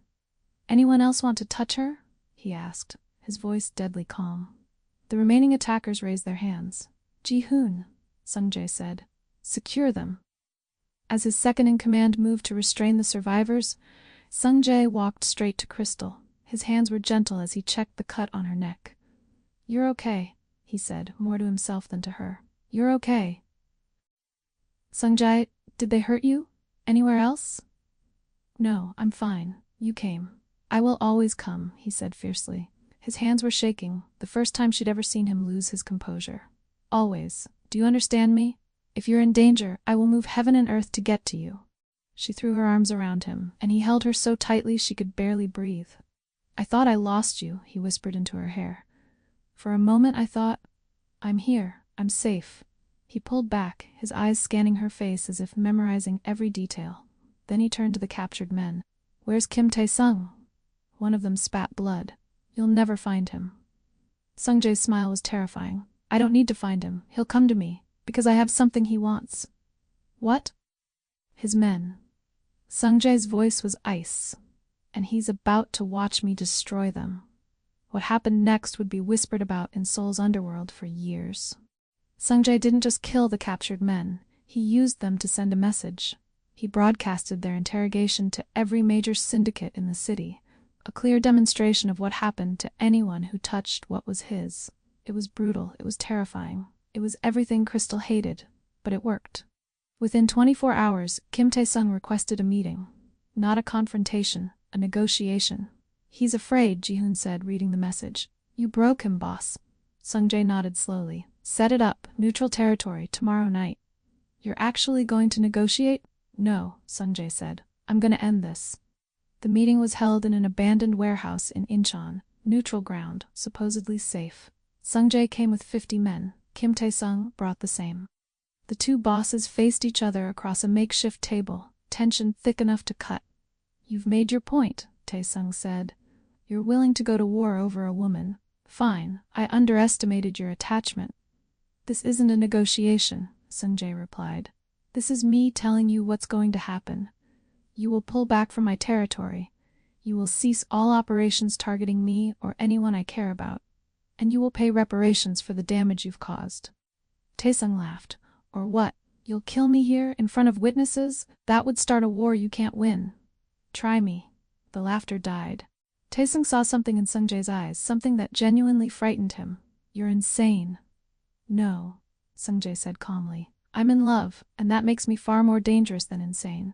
Anyone else want to touch her? He asked, his voice deadly calm. The remaining attackers raised their hands. Ji-hoon, Sung-jae said. Secure them. As his second-in-command moved to restrain the survivors, Sung-jae walked straight to Crystal. His hands were gentle as he checked the cut on her neck. You're okay, he said, more to himself than to her. You're okay. Sung-jae, did they hurt you? Anywhere else? No, I'm fine. You came. I will always come, he said fiercely. His hands were shaking, the first time she'd ever seen him lose his composure. Always. Do you understand me? If you're in danger, I will move heaven and earth to get to you. She threw her arms around him, and he held her so tightly she could barely breathe. I thought I lost you, he whispered into her hair. For a moment I thought, I'm here, I'm safe. He pulled back, his eyes scanning her face as if memorizing every detail. Then he turned to the captured men. Where's Kim Tae-sung? One of them spat blood. You'll never find him. Sung-jae's smile was terrifying. I don't need to find him, he'll come to me, because I have something he wants. What? His men. Sung-jae's voice was ice, and he's about to watch me destroy them. What happened next would be whispered about in Seoul's underworld for years. Sung-jae didn't just kill the captured men, he used them to send a message. He broadcasted their interrogation to every major syndicate in the city, a clear demonstration of what happened to anyone who touched what was his. It was brutal, it was terrifying, it was everything Crystal hated, but it worked. Within 24 hours, Kim Tae-sung requested a meeting. Not a confrontation, a negotiation. "He's afraid," Ji-hoon said, reading the message. "You broke him, boss." Sung-jae nodded slowly. "Set it up, neutral territory, tomorrow night." "You're actually going to negotiate?" "No," Sung-jae said. "I'm gonna end this." The meeting was held in an abandoned warehouse in Incheon, neutral ground, supposedly safe. Sung-jae came with 50 men. Kim Tae-sung brought the same. The two bosses faced each other across a makeshift table, tension thick enough to cut. "You've made your point," Tae-sung said. "You're willing to go to war over a woman. Fine, I underestimated your attachment." "This isn't a negotiation," Sung-jae replied. "This is me telling you what's going to happen. You will pull back from my territory. You will cease all operations targeting me or anyone I care about. And you will pay reparations for the damage you've caused." Tae-sung laughed. "Or what? You'll kill me here, in front of witnesses? That would start a war you can't win." "Try me." The laughter died. Tae-sung saw something in Sung-jae's eyes, something that genuinely frightened him. "You're insane." "No," Sung-jae said calmly. "I'm in love, and that makes me far more dangerous than insane."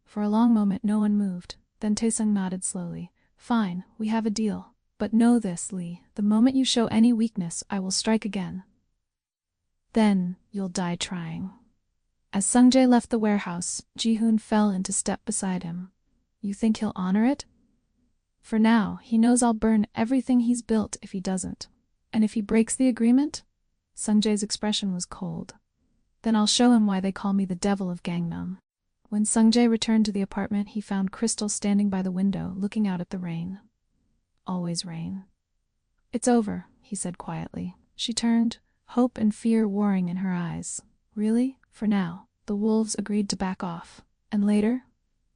For a long moment no one moved. Then Tae-sung nodded slowly. "Fine, we have a deal. But know this, Lee, the moment you show any weakness, I will strike again. Then, you'll die trying." As Sung-jae left the warehouse, Ji-hoon fell into step beside him. "You think he'll honor it?" "For now, he knows I'll burn everything he's built if he doesn't." "And if he breaks the agreement?" Sung-jae's expression was cold. "Then I'll show him why they call me the Devil of Gangnam." When Sung-jae returned to the apartment, he found Crystal standing by the window, looking out at the rain. Always rain. "It's over," he said quietly. She turned, hope and fear warring in her eyes. "Really? For now." The wolves agreed to back off. "And later?"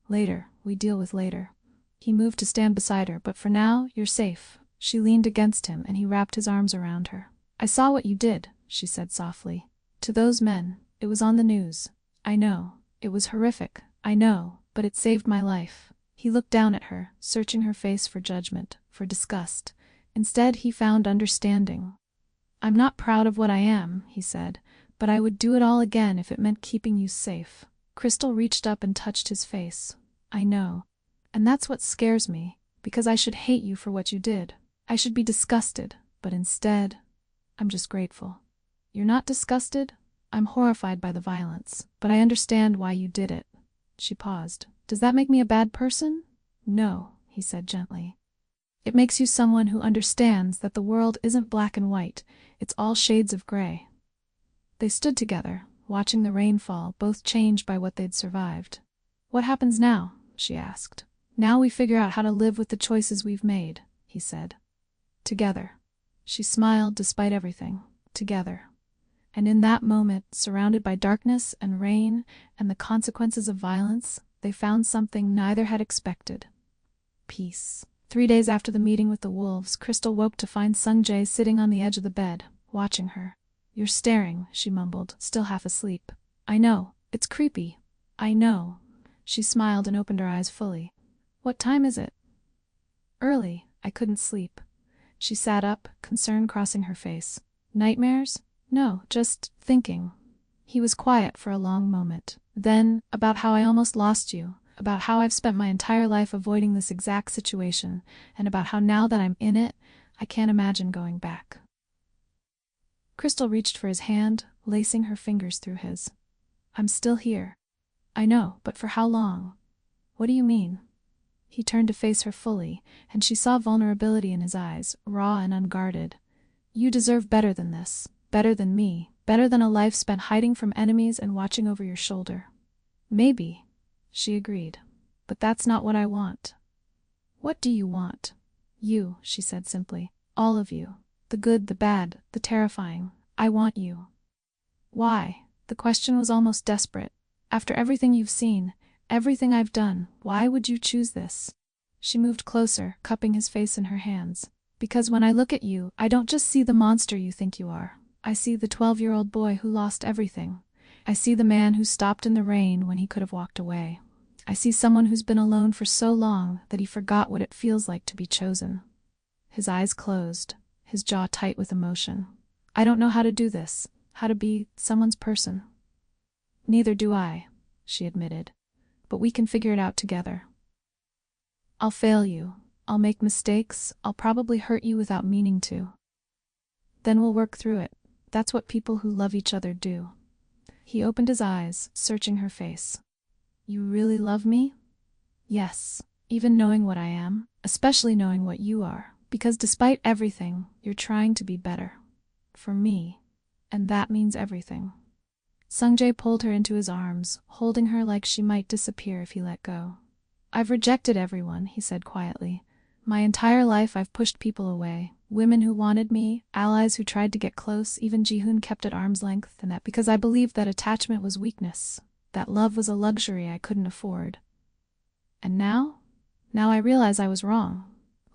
"Later. We deal with later." He moved to stand beside her. "But for now, you're safe." She leaned against him, and he wrapped his arms around her. "I saw what you did," she said softly. "To those men. It was on the news. I know. It was horrific. I know. But it saved my life." He looked down at her, searching her face for judgment, for disgust. Instead, he found understanding. "I'm not proud of what I am," he said, "but I would do it all again if it meant keeping you safe." Crystal reached up and touched his face. "I know. And that's what scares me, because I should hate you for what you did. I should be disgusted, but instead, I'm just grateful." "You're not disgusted?" "I'm horrified by the violence, but I understand why you did it." She paused. "Does that make me a bad person?" "No," he said gently. "It makes you someone who understands that the world isn't black and white, it's all shades of gray." They stood together, watching the rain fall, both changed by what they'd survived. "What happens now?" she asked. "Now we figure out how to live with the choices we've made," he said. "Together." She smiled despite everything. Together. And in that moment, surrounded by darkness and rain and the consequences of violence, they found something neither had expected. Peace. 3 days after the meeting with the wolves, Crystal woke to find Sung-jae sitting on the edge of the bed, watching her. "You're staring," she mumbled, still half asleep. "I know. It's creepy." "I know." She smiled and opened her eyes fully. "What time is it?" "Early. I couldn't sleep." She sat up, concern crossing her face. "Nightmares?" "No, just thinking." He was quiet for a long moment. "Then, about how I almost lost you. About how I've spent my entire life avoiding this exact situation, and about how now that I'm in it, I can't imagine going back." Crystal reached for his hand, lacing her fingers through his. "I'm still here." "I know, but for how long?" "What do you mean?" He turned to face her fully, and she saw vulnerability in his eyes, raw and unguarded. "You deserve better than this. Better than me. Better than a life spent hiding from enemies and watching over your shoulder." "Maybe," she agreed. "But that's not what I want." "What do you want?" "You," she said simply. "All of you. The good, the bad, the terrifying. I want you." "Why?" The question was almost desperate. "After everything you've seen, everything I've done, why would you choose this?" She moved closer, cupping his face in her hands. "Because when I look at you, I don't just see the monster you think you are. I see the 12-year-old boy who lost everything. I see the man who stopped in the rain when he could have walked away. I see someone who's been alone for so long that he forgot what it feels like to be chosen. His eyes closed, his jaw tight with emotion. I don't know how to do this, how to be someone's person. Neither do I, she admitted. But we can figure it out together. I'll fail you. I'll make mistakes. I'll probably hurt you without meaning to. Then we'll work through it. That's what people who love each other do. He opened his eyes, searching her face. You really love me? Yes, even knowing what I am, especially knowing what you are, because despite everything, you're trying to be better. For me. And that means everything. Sungjae pulled her into his arms, holding her like she might disappear if he let go. I've rejected everyone, he said quietly. My entire life I've pushed people away. Women who wanted me, allies who tried to get close, even Jihoon kept at arm's length, and that because I believed that attachment was weakness, that love was a luxury I couldn't afford. And now? Now I realize I was wrong.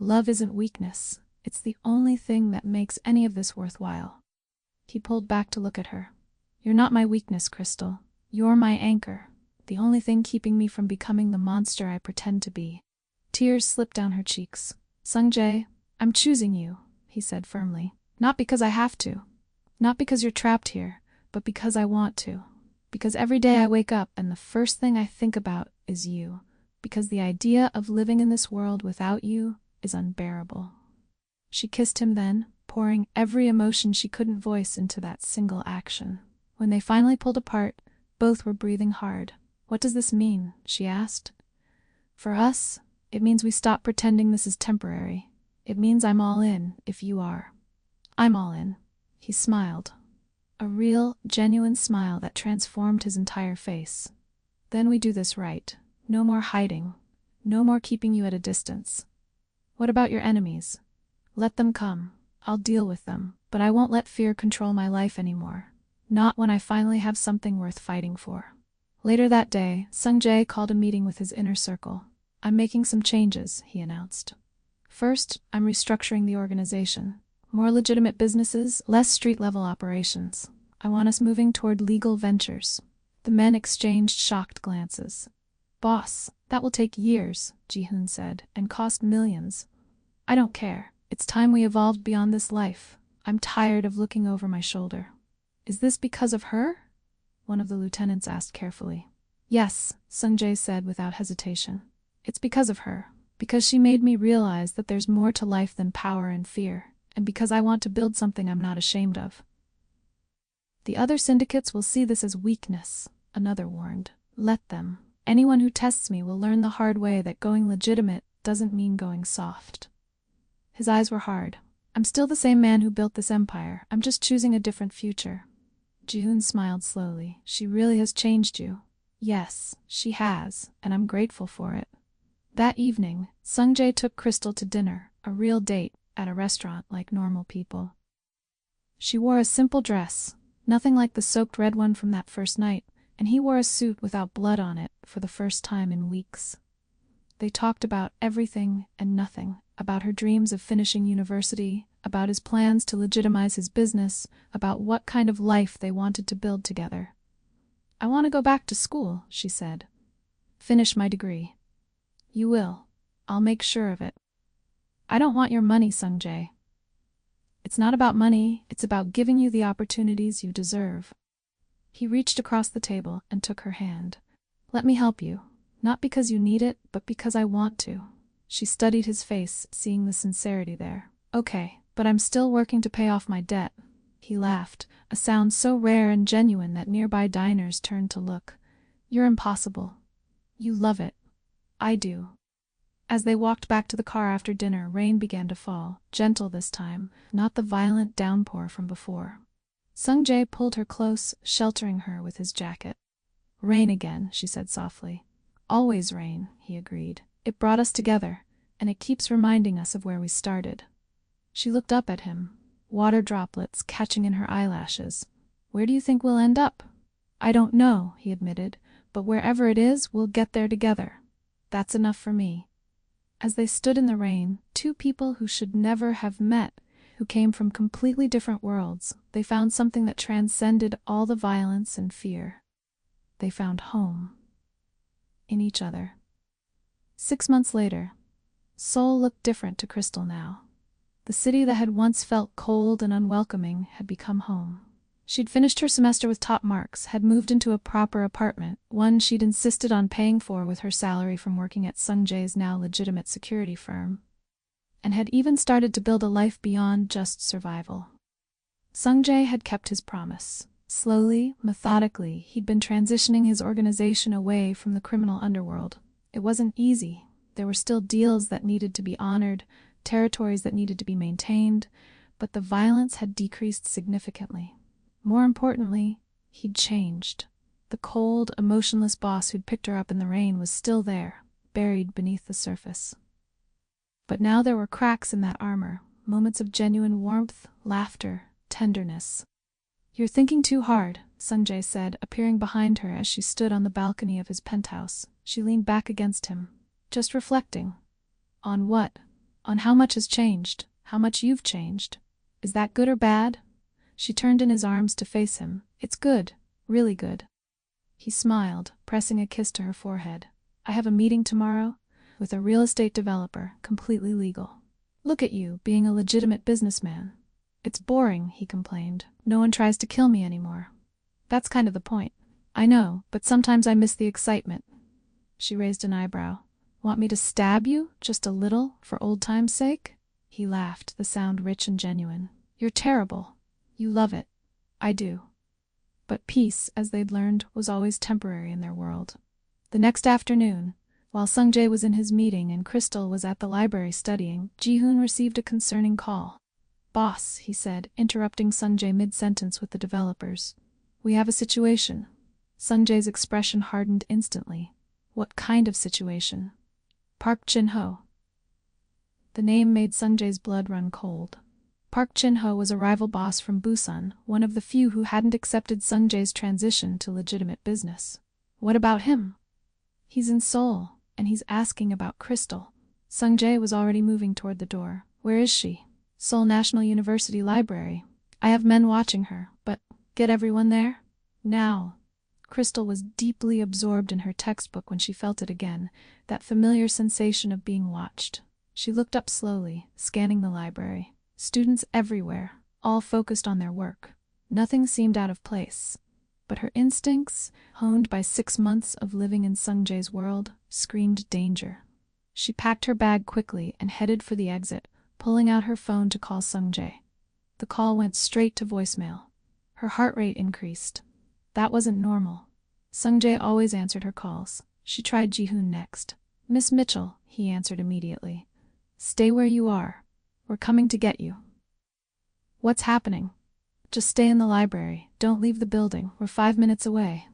Love isn't weakness. It's the only thing that makes any of this worthwhile. He pulled back to look at her. You're not my weakness, Crystal. You're my anchor, the only thing keeping me from becoming the monster I pretend to be. Tears slipped down her cheeks. Sungjae, I'm choosing you, he said firmly. Not because I have to. Not because you're trapped here, but because I want to. Because every day I wake up and the first thing I think about is you. Because the idea of living in this world without you is unbearable. She kissed him then, pouring every emotion she couldn't voice into that single action. When they finally pulled apart, both were breathing hard. What does this mean? She asked. For us, it means we stop pretending this is temporary. It means I'm all in, if you are. I'm all in. He smiled. A real, genuine smile that transformed his entire face. Then we do this right. No more hiding. No more keeping you at a distance. What about your enemies? Let them come. I'll deal with them, but I won't let fear control my life anymore. Not when I finally have something worth fighting for. Later that day, Sungjae called a meeting with his inner circle. I'm making some changes, he announced. First, I'm restructuring the organization. More legitimate businesses, less street-level operations. I want us moving toward legal ventures. The men exchanged shocked glances. Boss, that will take years, Jihoon said, and cost millions. I don't care. It's time we evolved beyond this life. I'm tired of looking over my shoulder. Is this because of her? One of the lieutenants asked carefully. Yes, Sungjae said without hesitation. It's because of her. Because she made me realize that there's more to life than power and fear, and because I want to build something I'm not ashamed of. The other syndicates will see this as weakness, another warned. Let them. Anyone who tests me will learn the hard way that going legitimate doesn't mean going soft. His eyes were hard. I'm still the same man who built this empire. I'm just choosing a different future. Jihoon smiled slowly. She really has changed you. Yes, she has, and I'm grateful for it. That evening, Sungjae took Crystal to dinner, a real date, at a restaurant like normal people. She wore a simple dress, nothing like the soaked red one from that first night, and he wore a suit without blood on it for the first time in weeks. They talked about everything and nothing, about her dreams of finishing university, about his plans to legitimize his business, about what kind of life they wanted to build together. I want to go back to school, she said. Finish my degree. You will. I'll make sure of it. I don't want your money, Sungjae. It's not about money, it's about giving you the opportunities you deserve. He reached across the table and took her hand. Let me help you. Not because you need it, but because I want to. She studied his face, seeing the sincerity there. Okay, but I'm still working to pay off my debt. He laughed, a sound so rare and genuine that nearby diners turned to look. You're impossible. You love it. I do. As they walked back to the car after dinner, rain began to fall, gentle this time, not the violent downpour from before. Sungjae pulled her close, sheltering her with his jacket. Rain again, she said softly. Always rain, he agreed. It brought us together, and it keeps reminding us of where we started. She looked up at him, water droplets catching in her eyelashes. Where do you think we'll end up? I don't know, he admitted, but wherever it is, we'll get there together. That's enough for me. As they stood in the rain, two people who should never have met, who came from completely different worlds, they found something that transcended all the violence and fear. They found home. In each other. 6 months later, Seoul looked different to Crystal now. The city that had once felt cold and unwelcoming had become home. She'd finished her semester with top marks, had moved into a proper apartment, one she'd insisted on paying for with her salary from working at Sungjae's now legitimate security firm, and had even started to build a life beyond just survival. Sungjae had kept his promise. Slowly, methodically, he'd been transitioning his organization away from the criminal underworld. It wasn't easy. There were still deals that needed to be honored, territories that needed to be maintained, but the violence had decreased significantly. More importantly, he'd changed. The cold, emotionless boss who'd picked her up in the rain was still there, buried beneath the surface. But now there were cracks in that armor, moments of genuine warmth, laughter, tenderness. "You're thinking too hard," Sungjae said, appearing behind her as she stood on the balcony of his penthouse. She leaned back against him. "Just reflecting." "On what?" "On how much has changed, how much you've changed. Is that good or bad?" She turned in his arms to face him. "It's good, really good." He smiled, pressing a kiss to her forehead. "I have a meeting tomorrow with a real estate developer, completely legal. Look at you, being a legitimate businessman." "It's boring," he complained. "No one tries to kill me anymore." "That's kind of the point." "I know, but sometimes I miss the excitement." She raised an eyebrow. "Want me to stab you, just a little, for old time's sake?" He laughed, the sound rich and genuine. "You're terrible. You love it. I do." But peace, as they'd learned, was always temporary in their world. The next afternoon, while Sungjae was in his meeting and Crystal was at the library studying, Ji-hoon received a concerning call. "Boss," he said, interrupting Sungjae mid-sentence with the developers. "We have a situation." Sungjae's expression hardened instantly. "What kind of situation?" "Park Jin-ho." The name made Sungjae's blood run cold. Park Jin-ho was a rival boss from Busan, one of the few who hadn't accepted Sungjae's transition to legitimate business. "What about him?" "He's in Seoul, and he's asking about Crystal." Sungjae was already moving toward the door. "Where is she?" "Seoul National University Library. I have men watching her, but get everyone there?" "Now." Crystal was deeply absorbed in her textbook when she felt it again, that familiar sensation of being watched. She looked up slowly, scanning the library. Students everywhere, all focused on their work. Nothing seemed out of place. But her instincts, honed by 6 months of living in Sungjae's world, screamed danger. She packed her bag quickly and headed for the exit, pulling out her phone to call Sungjae. The call went straight to voicemail. Her heart rate increased. That wasn't normal. Sungjae always answered her calls. She tried Ji-hoon next. "Miss Mitchell," he answered immediately. "Stay where you are. We're coming to get you." "What's happening?" "Just stay in the library. Don't leave the building. We're 5 minutes away."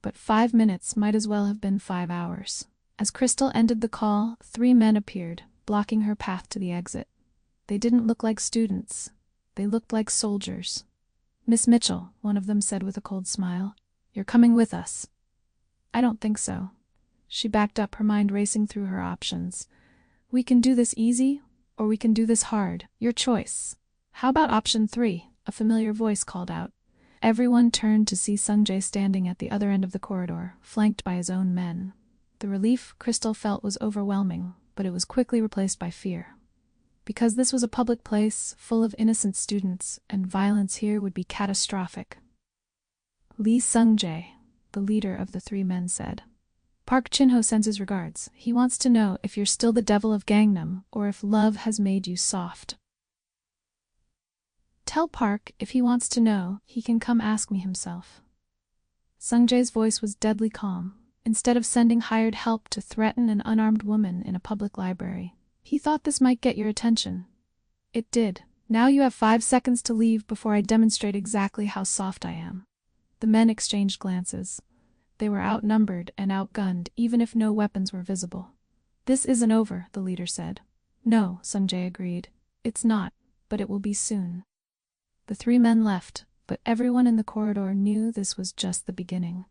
But 5 minutes might as well have been 5 hours. As Crystal ended the call, 3 men appeared, blocking her path to the exit. They didn't look like students. They looked like soldiers. "Miss Mitchell," one of them said with a cold smile, "you're coming with us." "I don't think so." She backed up, her mind racing through her options. "We can do this easy, or we can do this hard. Your choice." "How about option 3? A familiar voice called out. Everyone turned to see Sungjae standing at the other end of the corridor, flanked by his own men. The relief Crystal felt was overwhelming, but it was quickly replaced by fear. Because this was a public place, full of innocent students, and violence here would be catastrophic. "Lee Sungjae," the leader of the 3 men said. "Park Jin-ho sends his regards. He wants to know if you're still the devil of Gangnam, or if love has made you soft." "Tell Park if he wants to know, he can come ask me himself." Sungjae's voice was deadly calm. Instead of sending hired help to threaten an unarmed woman in a public library. "He thought this might get your attention." "It did. Now you have 5 seconds to leave before I demonstrate exactly how soft I am." The men exchanged glances. They were outnumbered and outgunned, even if no weapons were visible. "This isn't over," the leader said. "No," Sungjae agreed. "It's not, but it will be soon." The 3 men left, but everyone in the corridor knew this was just the beginning.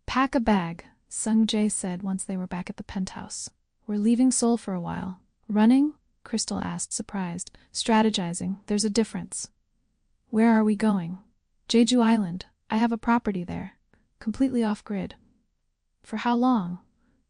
"Pack a bag," Sungjae said once they were back at the penthouse. "We're leaving Seoul for a while. Running? Crystal asked, surprised. Strategizing. There's a difference. Where are we going? Jeju Island. I have a property there. Completely off-grid. For how long?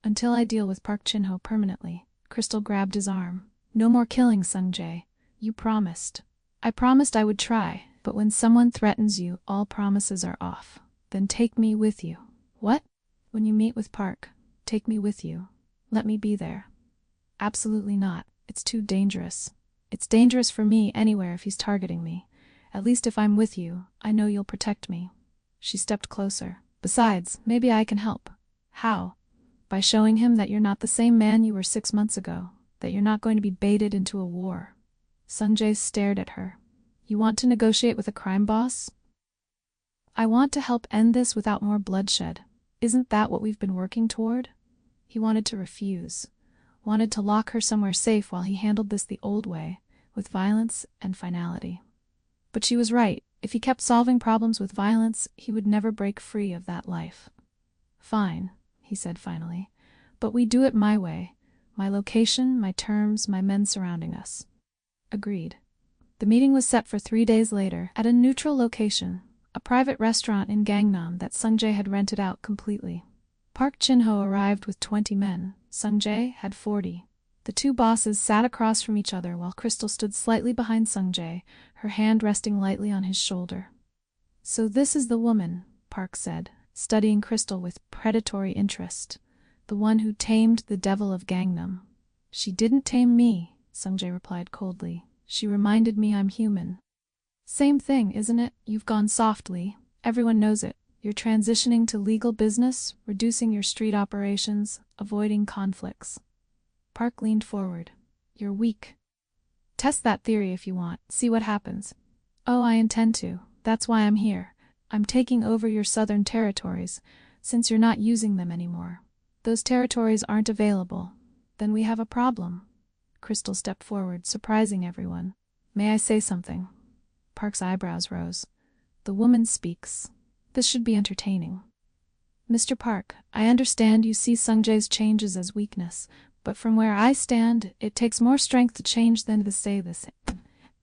Until I deal with Park Chin-ho permanently. Crystal grabbed his arm. No more killing, Sung-jae. You promised. I promised I would try, but when someone threatens you, all promises are off. Then take me with you. What? When you meet with Park, take me with you. Let me be there. Absolutely not. It's too dangerous. It's dangerous for me anywhere if he's targeting me. At least if I'm with you, I know you'll protect me. She stepped closer. Besides, maybe I can help. How? By showing him that you're not the same man you were 6 months ago, that you're not going to be baited into a war. Sung-jae stared at her. You want to negotiate with a crime boss? I want to help end this without more bloodshed. Isn't that what we've been working toward? He wanted to refuse. Wanted to lock her somewhere safe while he handled this the old way, with violence and finality. But she was right. If he kept solving problems with violence, he would never break free of that life. Fine, he said finally. But we do it my way. My location, my terms, my men surrounding us. Agreed. The meeting was set for 3 days later, at a neutral location, a private restaurant in Gangnam that Sung-jae had rented out completely. Park Chin-ho arrived with 20 men. Sung-jae had 40. The two bosses sat across from each other while Crystal stood slightly behind Sung-jae, her hand resting lightly on his shoulder. So this is the woman, Park said, studying Crystal with predatory interest. The one who tamed the devil of Gangnam. She didn't tame me, Sung-jae replied coldly. She reminded me I'm human. Same thing, isn't it? You've gone softly. Everyone knows it. You're transitioning to legal business, reducing your street operations, avoiding conflicts. Park leaned forward. You're weak. Test that theory if you want. See what happens. Oh, I intend to. That's why I'm here. I'm taking over your southern territories, since you're not using them anymore. Those territories aren't available. Then we have a problem. Crystal stepped forward, surprising everyone. May I say something? Park's eyebrows rose. The woman speaks. This should be entertaining. Mr. Park, I understand you see Sung-jae's changes as weakness, but from where I stand, it takes more strength to change than to say the same.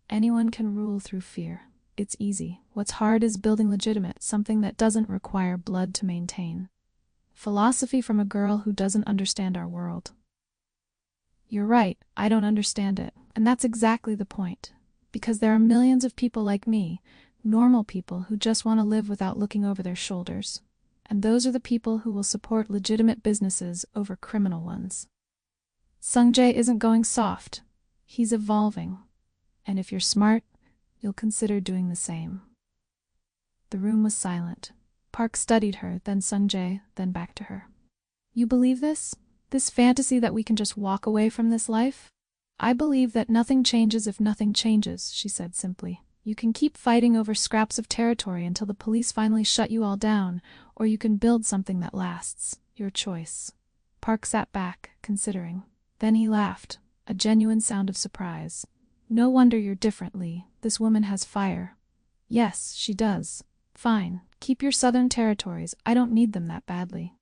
Anyone can rule through fear. It's easy. What's hard is building legitimate, something that doesn't require blood to maintain. Philosophy from a girl who doesn't understand our world. You're right, I don't understand it, and that's exactly the point. Because there are millions of people like me, normal people who just want to live without looking over their shoulders. And those are the people who will support legitimate businesses over criminal ones. Sung-jae isn't going soft. He's evolving. And if you're smart, you'll consider doing the same. The room was silent. Park studied her, then Sung-jae, then back to her. You believe this? This fantasy that we can just walk away from this life? I believe that nothing changes if nothing changes, she said simply. You can keep fighting over scraps of territory until the police finally shut you all down, or you can build something that lasts. Your choice. Park sat back, considering. Then he laughed, a genuine sound of surprise. No wonder you're different, Lee. This woman has fire. Yes, she does. Fine, keep your southern territories. I don't need them that badly.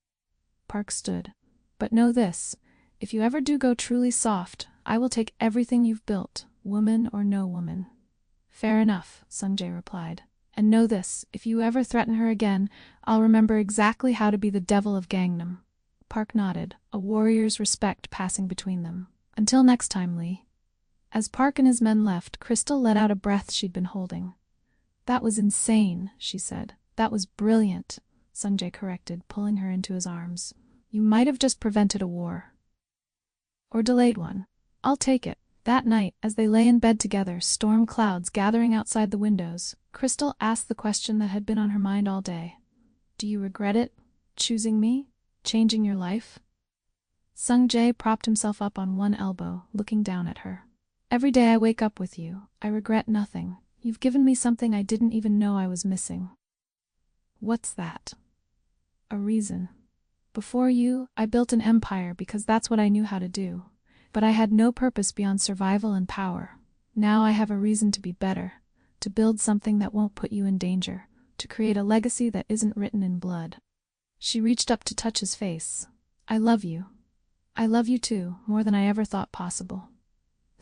Park stood. But know this, if you ever do go truly soft, I will take everything you've built, woman or no woman. Fair enough, Sung-jae replied. And know this, if you ever threaten her again, I'll remember exactly how to be the devil of Gangnam. Park nodded, a warrior's respect passing between them. Until next time, Lee. As Park and his men left, Crystal let out a breath she'd been holding. That was insane, she said. That was brilliant, Sung-jae corrected, pulling her into his arms. You might have just prevented a war. Or delayed one. I'll take it. That night, as they lay in bed together, storm clouds gathering outside the windows, Crystal asked the question that had been on her mind all day. Do you regret it? Choosing me? Changing your life? Sung-jae propped himself up on one elbow, looking down at her. Every day I wake up with you. I regret nothing. You've given me something I didn't even know I was missing. What's that? A reason. Before you, I built an empire because that's what I knew how to do. But I had no purpose beyond survival and power. Now I have a reason to be better, to build something that won't put you in danger, to create a legacy that isn't written in blood. She reached up to touch his face. I love you. I love you too, more than I ever thought possible.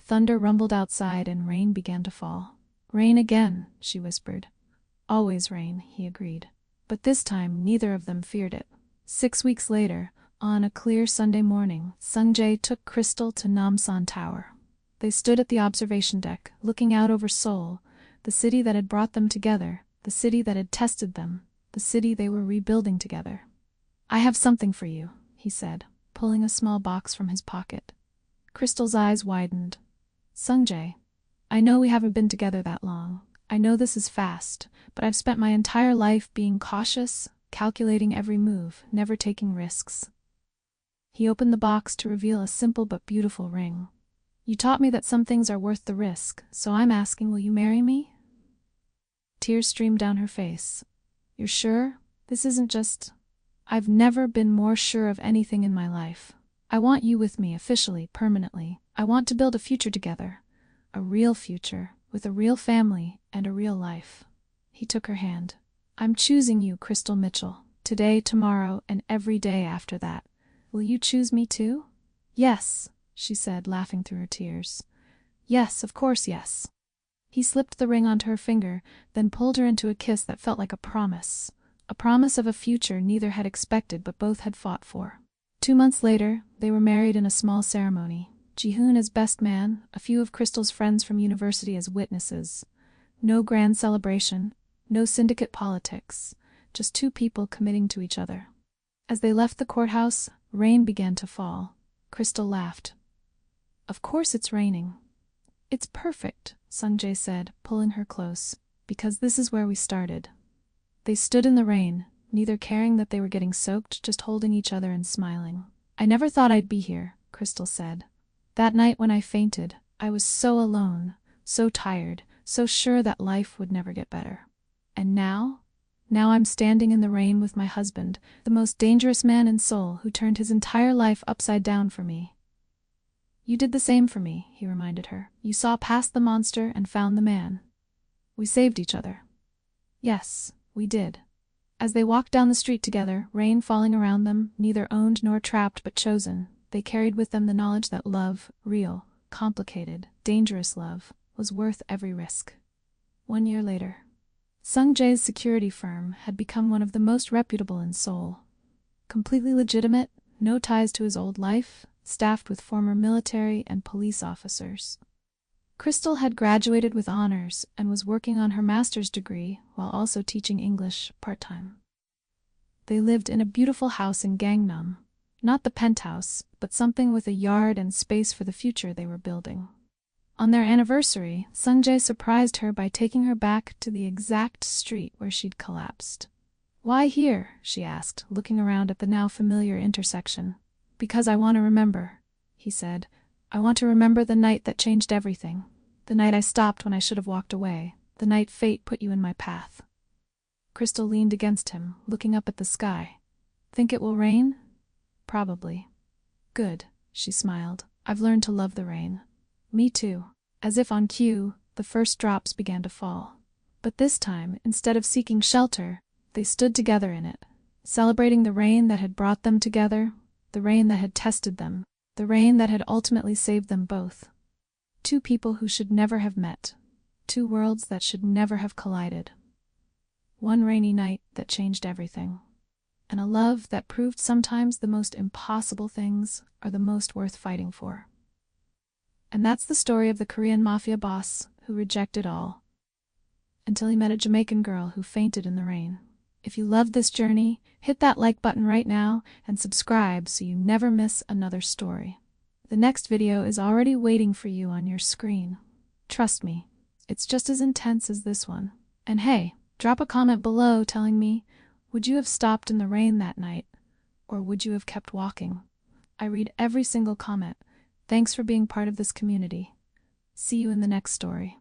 Thunder rumbled outside and rain began to fall. "Rain again," she whispered. "Always rain," he agreed. But this time neither of them feared it. 6 weeks later, on a clear Sunday morning, Sungjae took Crystal to Namsan Tower. They stood at the observation deck, looking out over Seoul, the city that had brought them together, the city that had tested them, the city they were rebuilding together. "I have something for you," he said, pulling a small box from his pocket. Crystal's eyes widened. "Sungjae, I know we haven't been together that long. I know this is fast, but I've spent my entire life being cautious, calculating every move, never taking risks." He opened the box to reveal a simple but beautiful ring. "You taught me that some things are worth the risk, so I'm asking, will you marry me?" Tears streamed down her face. "You're sure? This isn't just—" "I've never been more sure of anything in my life. I want you with me officially, permanently. I want to build a future together. A real future, with a real family and a real life." He took her hand. "I'm choosing you, Crystal Mitchell. Today, tomorrow, and every day after that. Will you choose me too?" "Yes," she said, laughing through her tears. "Yes, of course, yes." He slipped the ring onto her finger, then pulled her into a kiss that felt like a promise of a future neither had expected but both had fought for. 2 months later, they were married in a small ceremony. Ji-hoon as best man, a few of Crystal's friends from university as witnesses. No grand celebration, no syndicate politics, just 2 people committing to each other. As they left the courthouse, rain began to fall. Crystal laughed. "Of course it's raining." "It's perfect," Sungjae said, pulling her close, "because this is where we started." They stood in the rain, neither caring that they were getting soaked, just holding each other and smiling. "I never thought I'd be here," Crystal said. "That night when I fainted, I was so alone, so tired, so sure that life would never get better. And now I'm standing in the rain with my husband, the most dangerous man in Seoul who turned his entire life upside down for me." "You did the same for me," he reminded her. "You saw past the monster and found the man. We saved each other." "Yes, we did." As they walked down the street together, rain falling around them, neither owned nor trapped but chosen, they carried with them the knowledge that love, real, complicated, dangerous love, was worth every risk. 1 year later. Sungjae's security firm had become one of the most reputable in Seoul. Completely legitimate, no ties to his old life, staffed with former military and police officers. Crystal had graduated with honors and was working on her master's degree while also teaching English part-time. They lived in a beautiful house in Gangnam, not the penthouse, but something with a yard and space for the future they were building. On their anniversary, Sungjae surprised her by taking her back to the exact street where she'd collapsed. "Why here?" she asked, looking around at the now familiar intersection. "Because I want to remember," he said. "I want to remember the night that changed everything. The night I stopped when I should have walked away. The night fate put you in my path." Crystal leaned against him, looking up at the sky. "Think it will rain?" "Probably." "Good," she smiled. "I've learned to love the rain." "Me too." As if on cue, the first drops began to fall. But this time, instead of seeking shelter, they stood together in it, celebrating the rain that had brought them together, the rain that had tested them, the rain that had ultimately saved them both. 2 people who should never have met, 2 worlds that should never have collided. 1 rainy night that changed everything. And a love that proved sometimes the most impossible things are the most worth fighting for. And that's the story of the Korean Mafia boss who rejected all, until he met a Jamaican girl who fainted in the rain. If you loved this journey, hit that like button right now and subscribe so you never miss another story. The next video is already waiting for you on your screen. Trust me, it's just as intense as this one. And hey, drop a comment below telling me, would you have stopped in the rain that night, or would you have kept walking? I read every single comment. Thanks for being part of this community. See you in the next story.